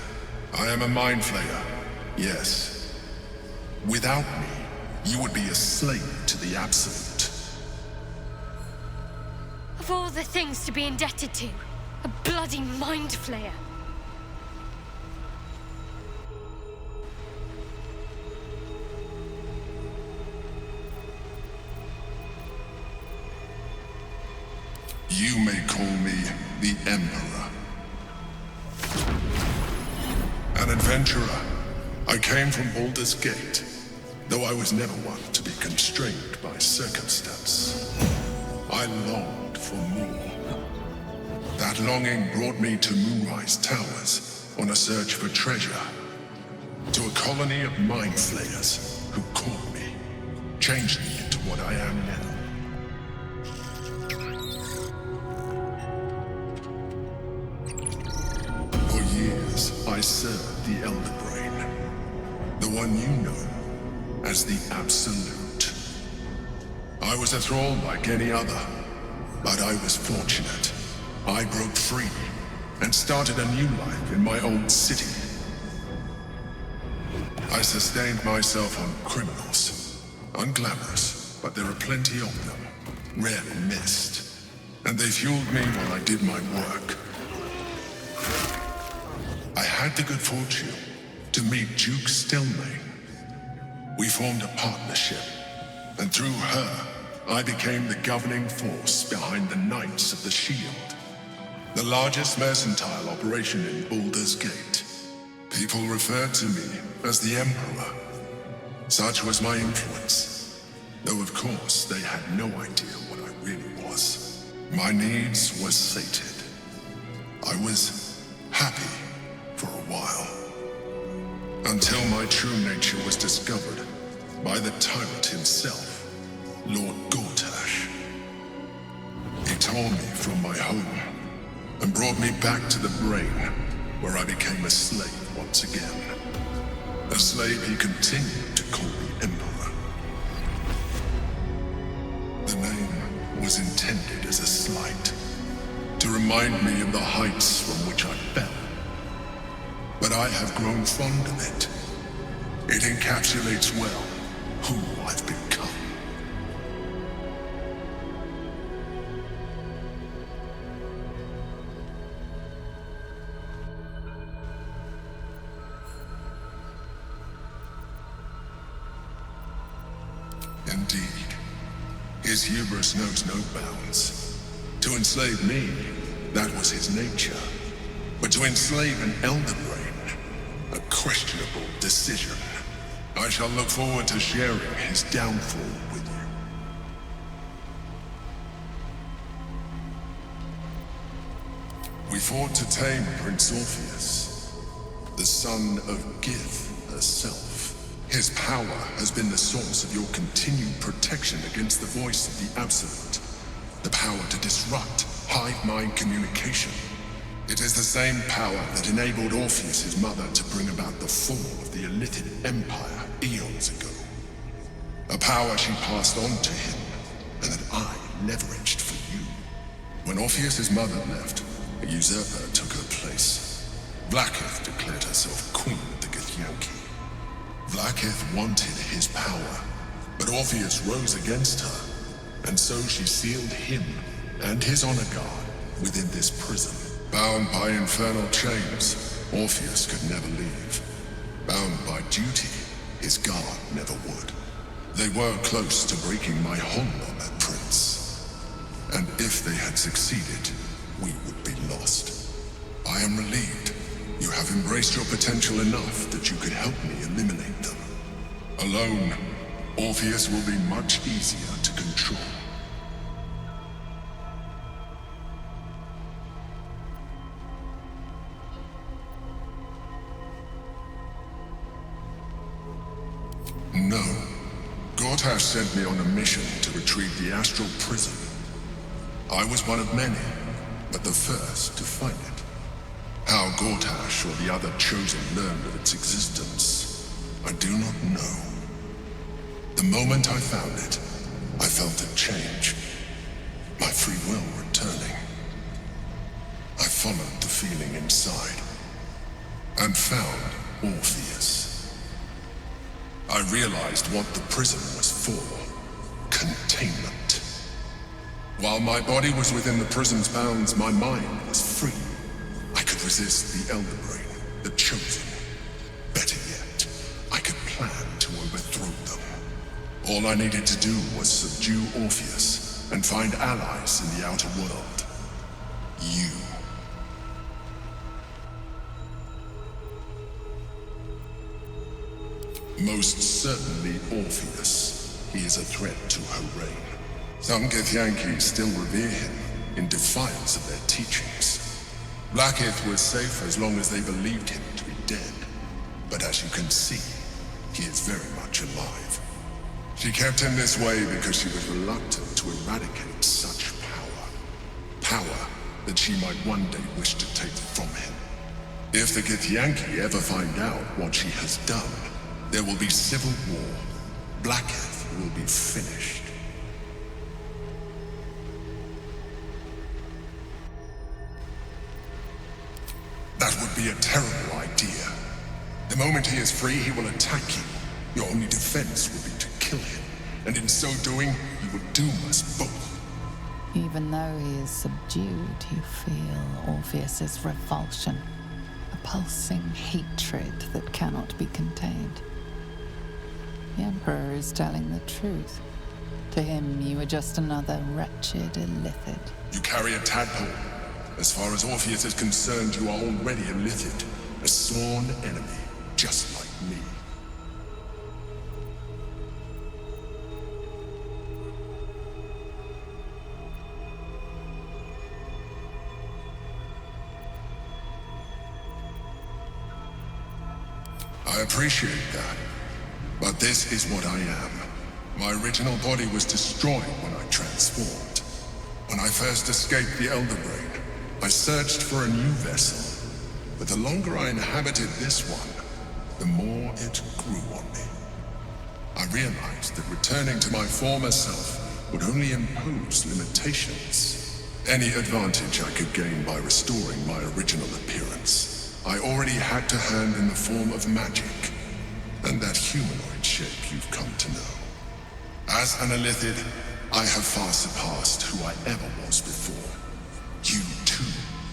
S16: I am a mind flayer, yes. Without me, you would be a slave to the Absolute.
S1: Of all the things to be indebted to, a bloody mind flayer.
S16: You may call me the Emperor. An adventurer. I came from Baldur's Gate, though I was never one to be constrained by circumstance. I longed for more. That longing brought me to Moonrise Towers on a search for treasure. To a colony of mind flayers who caught me, changed me into what I am now. I served the Elder Brain, the one you know as the Absolute. I was a thrall like any other, but I was fortunate. I broke free and started a new life in my old city. I sustained myself on criminals, unglamorous, but there are plenty of them, rarely missed, and they fueled me while I did my work. I had the good fortune to meet Duke Stelmane. We formed a partnership, and through her, I became the governing force behind the Knights of the Shield, the largest mercantile operation in Baldur's Gate. People referred to me as the Emperor. Such was my influence, though of course they had no idea what I really was. My needs were sated. I was happy for a while, until my true nature was discovered by the tyrant himself, Lord Gortash. He tore me from my home and brought me back to the Brain, where I became a slave once again. A slave he continued to call the Emperor. The name was intended as a slight, to remind me of the heights from which I fell. But I have grown fond of it. It encapsulates well who I've become. Indeed, his hubris knows no bounds. To enslave me, that was his nature. But to enslave an Elder Brain, a questionable decision. I shall look forward to sharing his downfall with you. We fought to tame Prince Orpheus, the son of Gith herself. His power has been the source of your continued protection against the voice of the Absolute. The power to disrupt hive mind communication. It is the same power that enabled Orpheus' mother to bring about the fall of the Illithid Empire eons ago. A power she passed on to him, and that I leveraged for you. When Orpheus' mother left, a usurper took her place. Blackith declared herself queen of the Githyanki. Blackith wanted his power, but Orpheus rose against her, and so she sealed him and his honor guard within this prison. Bound by infernal chains, Orpheus could never leave. Bound by duty, his guard never would. They were close to breaking my hold on that prince. And if they had succeeded, we would be lost. I am relieved. You have embraced your potential enough that you could help me eliminate them. Alone, Orpheus will be much easier to control. No. Gortash sent me on a mission to retrieve the astral prison. I was one of many, but the first to find it. How Gortash or the other chosen learned of its existence, I do not know. The moment I found it, I felt a change. My free will returning. I followed the feeling inside and found Orpheus. I realized what the prison was for. Containment. While my body was within the prison's bounds, my mind was free. I could resist the Elder Brain, the Chosen. Better yet, I could plan to overthrow them. All I needed to do was subdue Orpheus and find allies in the outer world. You. Most certainly Orpheus. He is a threat to her reign. Some Githyanki still revere him in defiance of their teachings. Blackith was safe as long as they believed him to be dead. But as you can see, he is very much alive. She kept him this way because she was reluctant to eradicate such power. Power that she might one day wish to take from him. If the Githyanki ever find out what she has done, there will be civil war. Blackith will be finished. That would be a terrible idea. The moment he is free, he will attack you. Your only defense will be to kill him, and in so doing, you will doom us both.
S8: Even though he is subdued, you feel Orpheus's revulsion, a pulsing hatred that cannot be contained. The Emperor is telling the truth. To him, you are just another wretched illithid.
S16: You carry a tadpole. As far as Orpheus is concerned, you are already a illithid, a sworn enemy, just like me. I appreciate that. But this is what I am. My original body was destroyed when I transformed. When I first escaped the Elder Brain, I searched for a new vessel. But the longer I inhabited this one, the more it grew on me. I realized that returning to my former self would only impose limitations. Any advantage I could gain by restoring my original appearance, I already had to hand in the form of magic. And that humanoid shape you've come to know. As an illithid, I have far surpassed who I ever was before. You, too,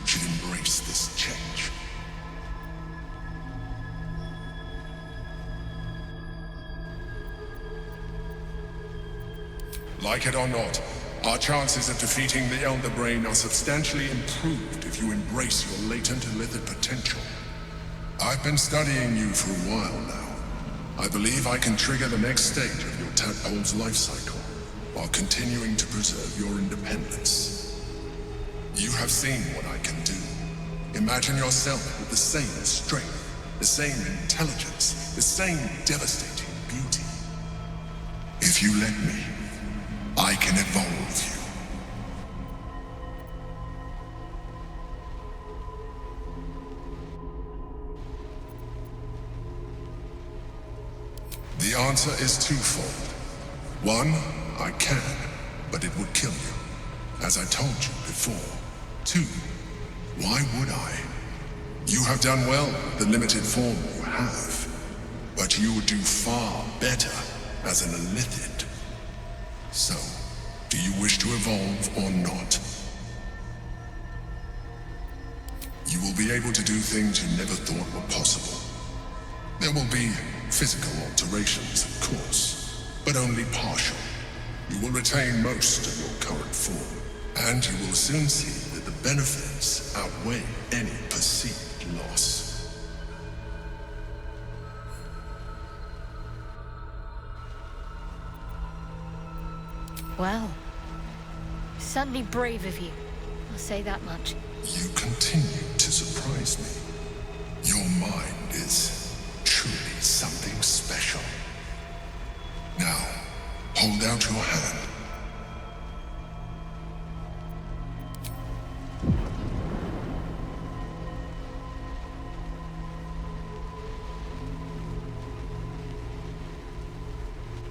S16: should embrace this change. Like it or not, our chances of defeating the Elder Brain are substantially improved if you embrace your latent illithid potential. I've been studying you for a while now. I believe I can trigger the next stage of your tadpole's life cycle, while continuing to preserve your independence. You have seen what I can do. Imagine yourself with the same strength, the same intelligence, the same devastating beauty. If you let me, I can evolve you. The answer is twofold. One, I can, but it would kill you, as I told you before. Two, why would I? You have done well with the limited form you have, but you would do far better as an illithid. So, do you wish to evolve or not? You will be able to do things you never thought were possible. There will be physical alterations, of course, but only partial. You will retain most of your current form, and you will soon see that the benefits outweigh any perceived loss.
S1: Well, certainly brave of you. I'll say that much.
S16: You continue to surprise me. Your mind is truly something special. Now, hold out your hand.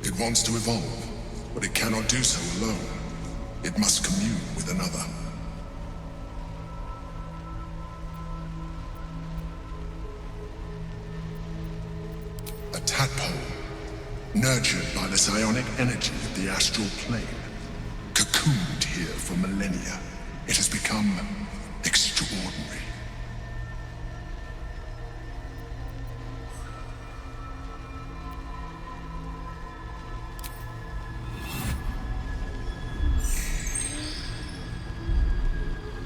S16: It wants to evolve, but it cannot do so alone. It must commune with another. Tadpole, nurtured by the psionic energy of the astral plane. Cocooned here for millennia, it has become extraordinary.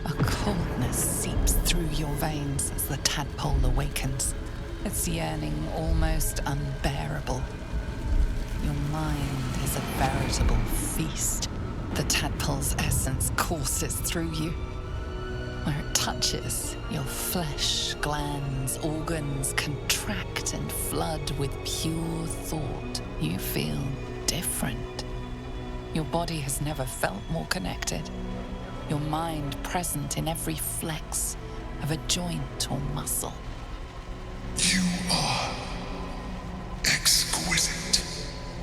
S8: A coldness seeps through your veins as the tadpole awakens, its yearning almost unbearable. Your mind is a veritable feast. The tadpole's essence courses through you. Where it touches, your flesh, glands, organs contract and flood with pure thought. You feel different. Your body has never felt more connected. Your mind present in every flex of a joint or muscle.
S16: You are exquisite.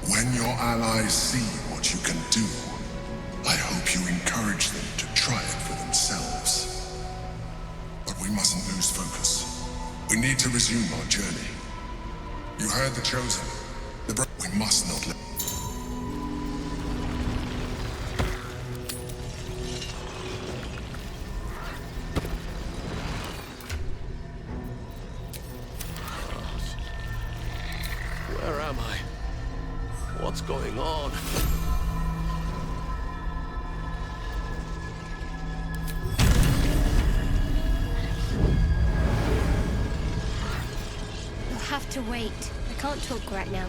S16: When your allies see what you can do, I hope you encourage them to try it for themselves. But we mustn't lose focus. We need to resume our journey. You heard the Chosen. We must not let...
S3: Where am I? What's going on?
S18: You'll have to wait. I can't talk right now.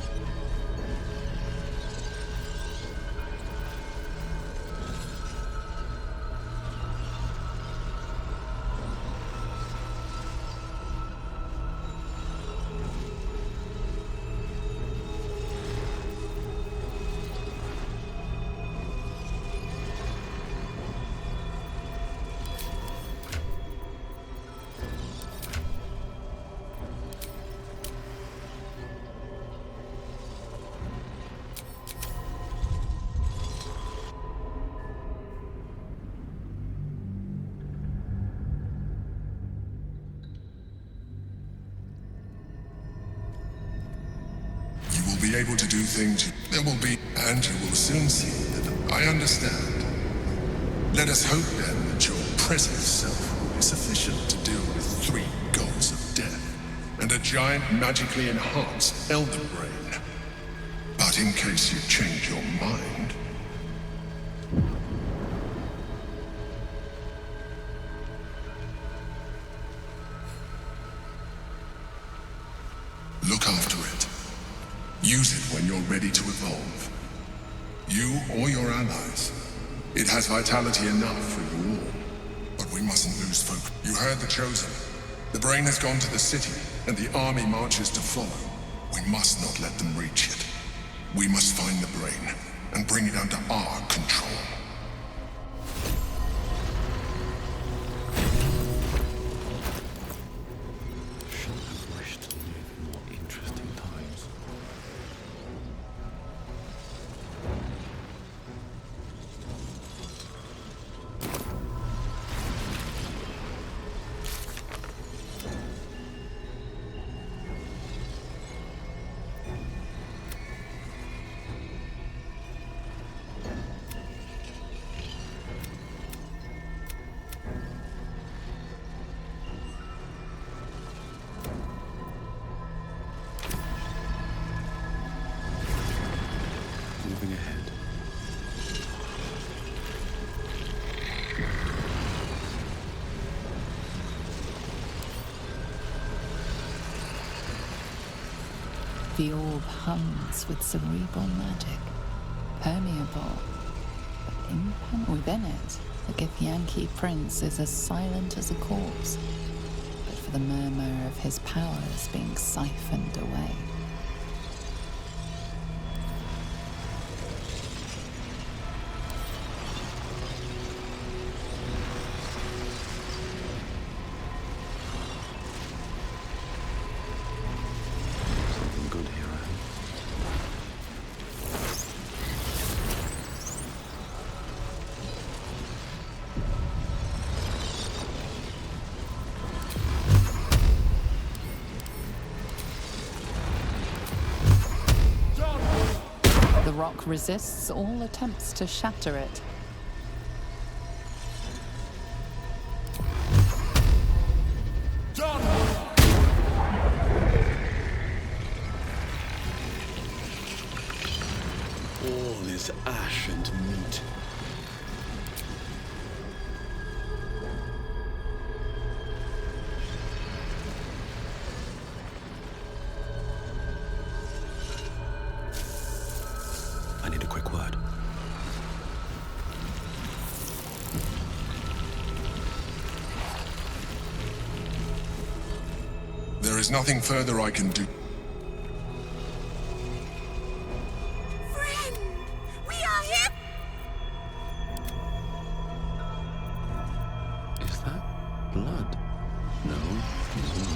S16: Be able to do things there will be, and you will soon see that I understand. Let us hope then that your present self will be sufficient to deal with 3 gods of death and a giant magically enhanced elder brain. But in case you change your mind, look after it. Use it when you're ready to evolve. You or your allies. It has vitality enough for you all. But we mustn't lose focus. You heard the Chosen. The brain has gone to the city, and the army marches to follow. We must not let them reach it. We must find the brain, and bring it under our control.
S3: Moving ahead.
S8: The orb hums with cerebral magic, permeable, but impenetrable. Within it, the Githyanki prince is as silent as a corpse, but for the murmur of his powers being siphoned away. rock resists all attempts to shatter it.
S5: Done!
S11: All is ash and meat.
S3: I need a quick word.
S16: There is nothing further I can do.
S2: Friend! We are here!
S3: Is that blood? No, it's not.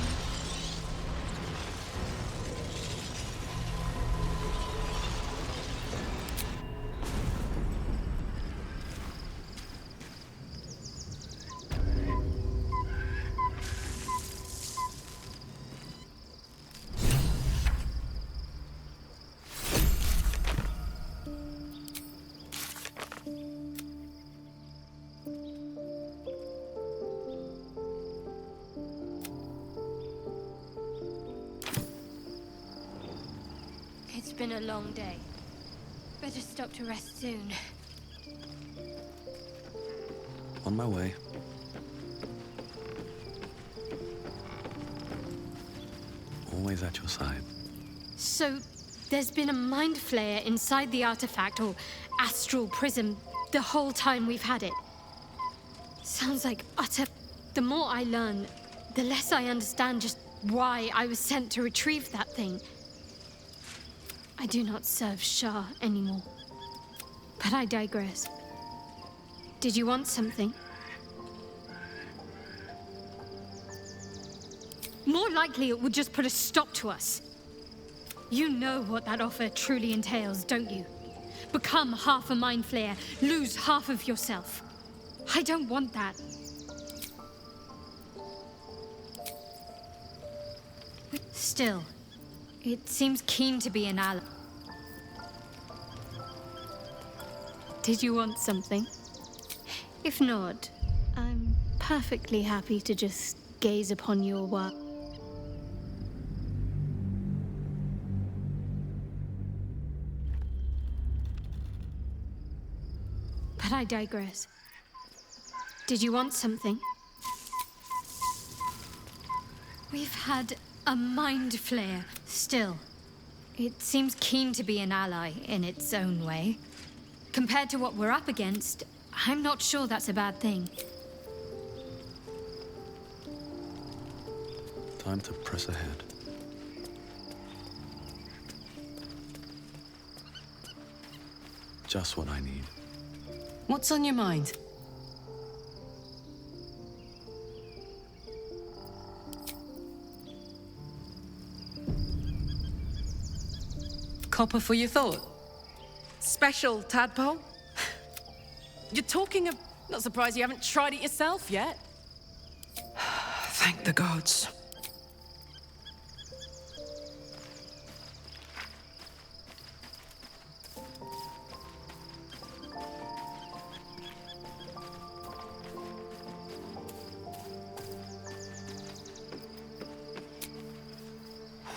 S1: It's been a long day. Better stop to rest soon.
S3: On my way. Always at your side.
S1: So, there's been a mind flayer inside the artifact, or astral prism, the whole time we've had it. Sounds like utter... The more I learn, the less I understand just why I was sent to retrieve that thing. I do not serve Shah anymore. But I digress. Did you want something? More likely it would just put a stop to us. You know what that offer truly entails, don't you? Become half a mind flayer, lose half of yourself. I don't want that. Still, it seems keen to be an ally. Did you want something? If not, I'm perfectly happy to just gaze upon your work. But I digress. Did you want something? We've had a mind flayer. Still, it seems keen to be an ally in its own way. Compared to what we're up against, I'm not sure that's a bad thing.
S3: Time to press ahead. Just what I need.
S10: What's on your mind? Copper for your thought? Special, tadpole? You're talking of... Not surprised you haven't tried it yourself yet.
S5: Thank the gods.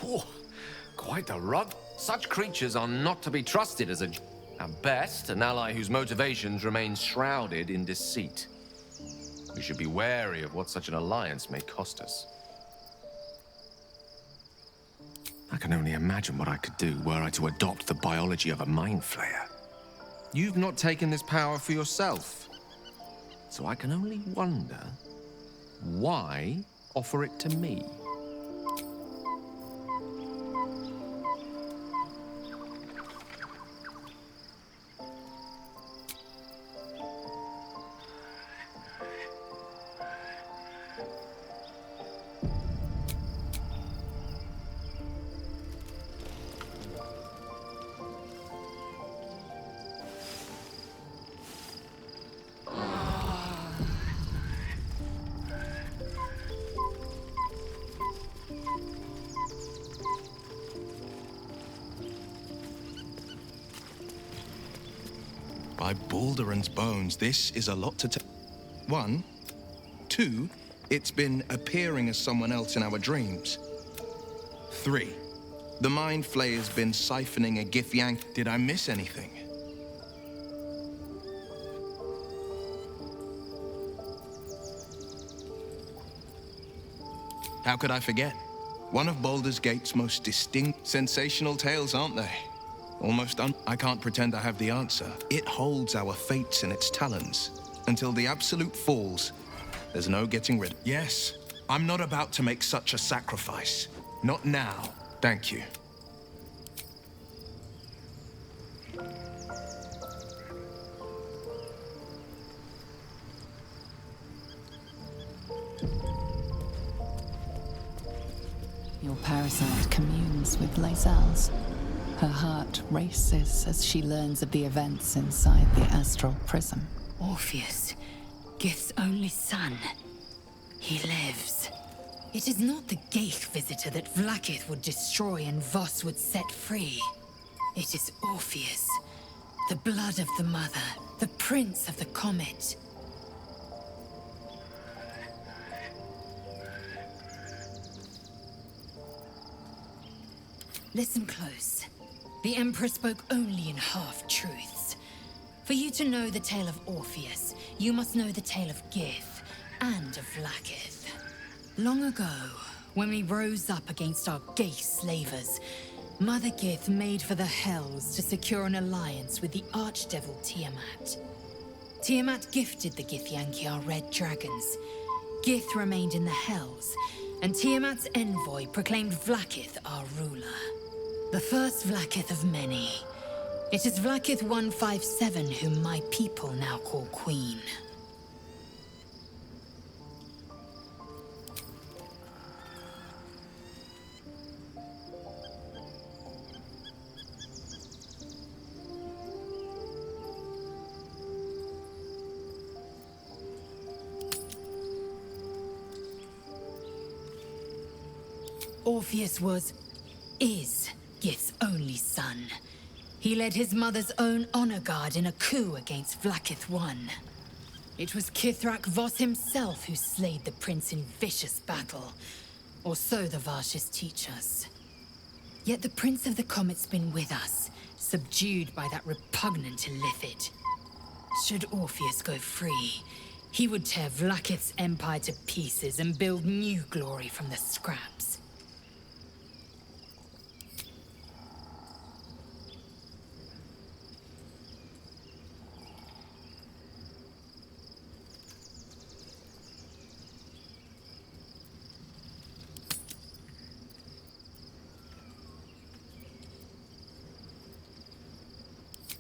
S7: Whew, quite a rug. Such creatures are not to be trusted as at best, an ally whose motivations remain shrouded in deceit. We should be wary of what such an alliance may cost us. I can only imagine what I could do were I to adopt the biology of a mind flayer. You've not taken this power for yourself. So I can only wonder, why offer it to me?
S19: By Baldur's bones, this is a lot to tell. 1. 2. It's been appearing as someone else in our dreams. 3. The Mind Flayer's been siphoning a Githyank. Did I miss anything? How could I forget? One of Baldur's Gate's most distinct, sensational tales, aren't they? Almost I can't pretend I have the answer. It holds our fates in its talons. Until the absolute falls, there's no getting rid. Yes, I'm not about to make such a sacrifice. Not now, thank you.
S8: Your parasite communes with Lae'zel's. Her heart races as she learns of the events inside the astral prism.
S2: Orpheus, Gith's only son. He lives. It is not the Geich visitor that Vlaakith would destroy and Voss would set free. It is Orpheus, the blood of the mother, the prince of the comet. Listen close. The Emperor spoke only in half-truths. For you to know the tale of Orpheus, you must know the tale of Gith and of Vlaakith. Long ago, when we rose up against our Geich slavers, Mother Gith made for the Hells to secure an alliance with the Archdevil Tiamat. Tiamat gifted the Githyanki our red dragons. Gith remained in the Hells, and Tiamat's envoy proclaimed Vlaakith our ruler. The first Vlaakith of many. It is Vlaakith 157 whom my people now call Queen. Orpheus is Gith's only son. He led his mother's own honor guard in a coup against Vlaakith I. It was Kithrak Voss himself who slayed the prince in vicious battle, or so the Varshas teach us. Yet the Prince of the Comet's been with us, subdued by that repugnant illithid. Should Orpheus go free, he would tear Vlaakith's empire to pieces and build new glory from the scraps.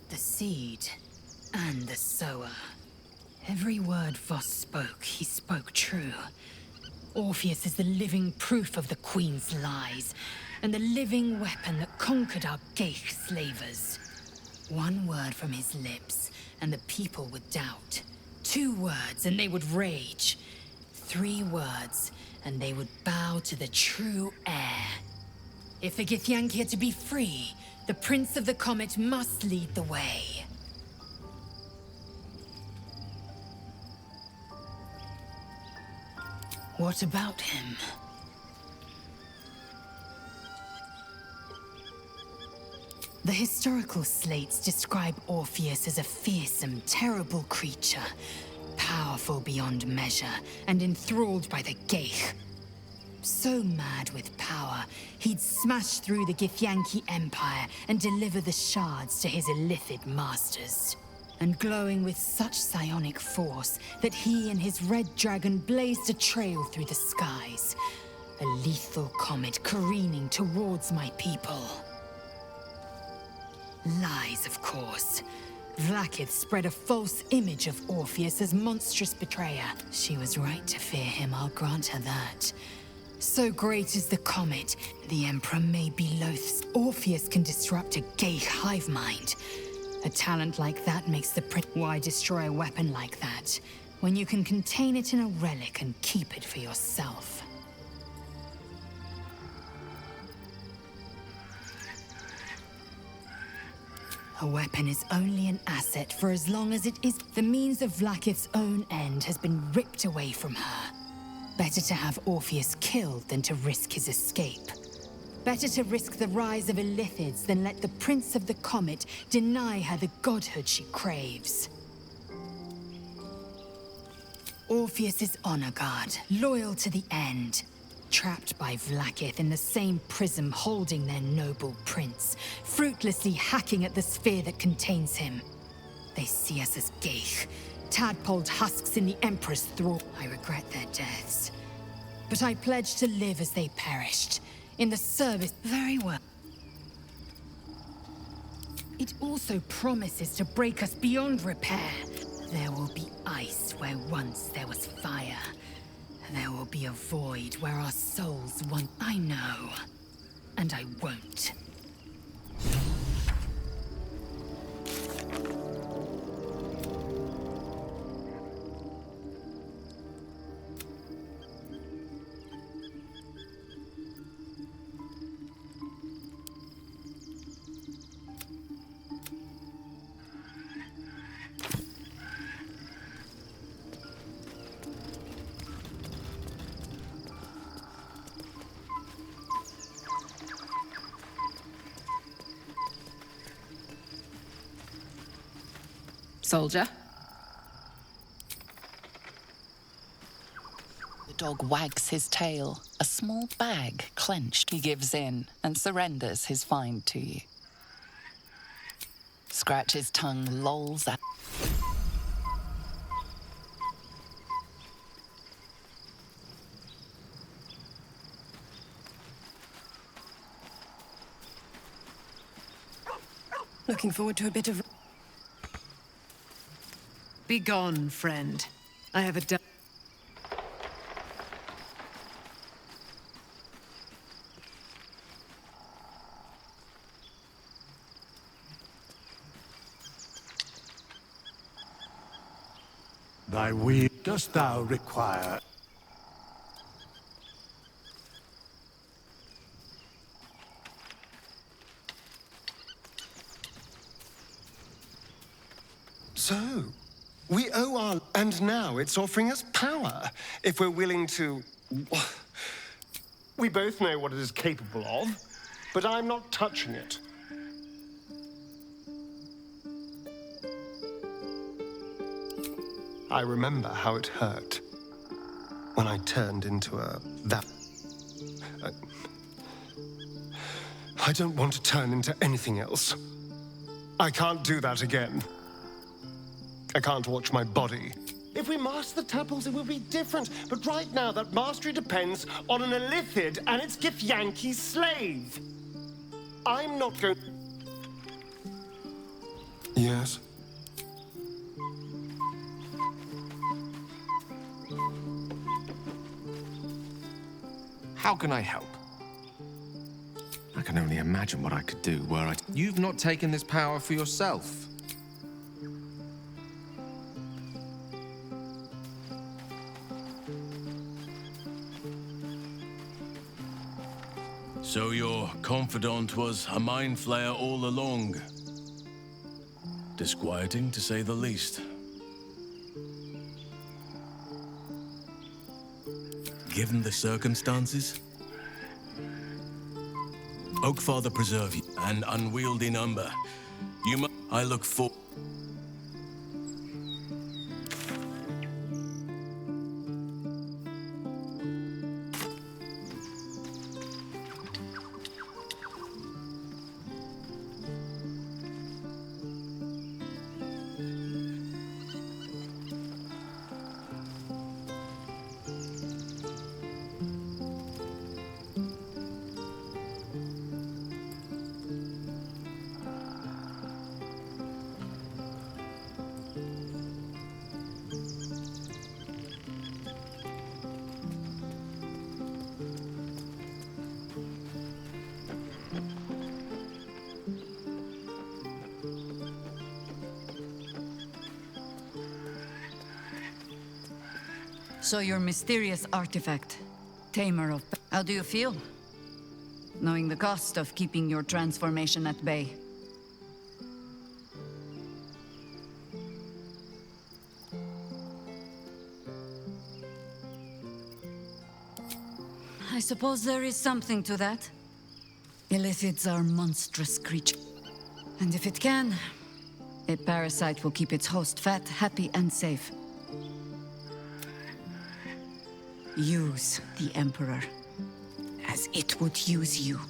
S2: The seed and the sower. Every word Voss spoke, he spoke true. Orpheus is the living proof of the Queen's lies, and the living weapon that conquered our Geich slavers. One word from his lips, and the people would doubt. 2 words, and they would rage. 3 words, and they would bow to the true heir. If the Githyanki are to be free, the Prince of the Comet must lead the way. What about him? The historical slates describe Orpheus as a fearsome, terrible creature, powerful beyond measure, and enthralled by the Geich. So mad with power, he'd smash through the Githyanki Empire and deliver the shards to his illithid masters. And glowing with such psionic force that he and his red dragon blazed a trail through the skies. A lethal comet careening towards my people. Lies, of course. Vlaakith spread a false image of Orpheus as monstrous betrayer. She was right to fear him, I'll grant her that. So great is the comet, the Emperor may be loath. Orpheus can disrupt a Geich hive mind. A talent like that makes the Why destroy a weapon like that, when you can contain it in a relic and keep it for yourself? A weapon is only an asset for as long as it is. The means of Vlaakith's own end has been ripped away from her. Better to have Orpheus killed than to risk his escape. Better to risk the rise of Illithids than let the Prince of the Comet deny her the godhood she craves. Orpheus is honor guard, loyal to the end. Trapped by Vlaakith in the same prism holding their noble prince, fruitlessly hacking at the sphere that contains him. They see us as geich, tadpoled husks in the Emperor's thrall. I regret their deaths, but I pledge to live as they perished, in the service. Very well. It also promises to break us beyond repair. There will be ice where once there was fire. There will be a void where our souls once. I know. And I won't.
S8: Soldier? The dog wags his tail, a small bag clenched. He gives in and surrenders his find to you. Scratch's tongue lolls out.
S15: Looking forward to a bit of... Be gone, friend. I have a
S5: Thy will dost thou require?
S4: So, we owe our... And now it's offering us power, if we're willing to... We both know what it is capable of, but I'm not touching it. I remember how it hurt when I turned into I don't want to turn into anything else. I can't do that again. I can't watch my body. If we master the tadpoles, it will be different. But right now, that mastery depends on an Illithid and its Githyanki slave. I'm not going... Yes?
S7: How can I help? I can only imagine what I could do were I... You've not taken this power for yourself.
S11: So your confidant was a mind flayer all along. Disquieting, to say the least. Given the circumstances, Oakfather preserve you, an unwieldy number. I look for...
S6: So your mysterious artifact, Tamer of... How do you feel? Knowing the cost of keeping your transformation at bay. suppose there is something to that. Illithids are monstrous creatures. And if it can, a parasite will keep its host fat, happy, and safe. Use the Emperor as it would use you.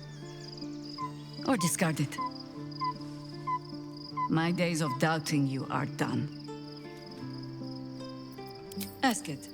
S6: Or discard it. My days of doubting you are done. Ask it.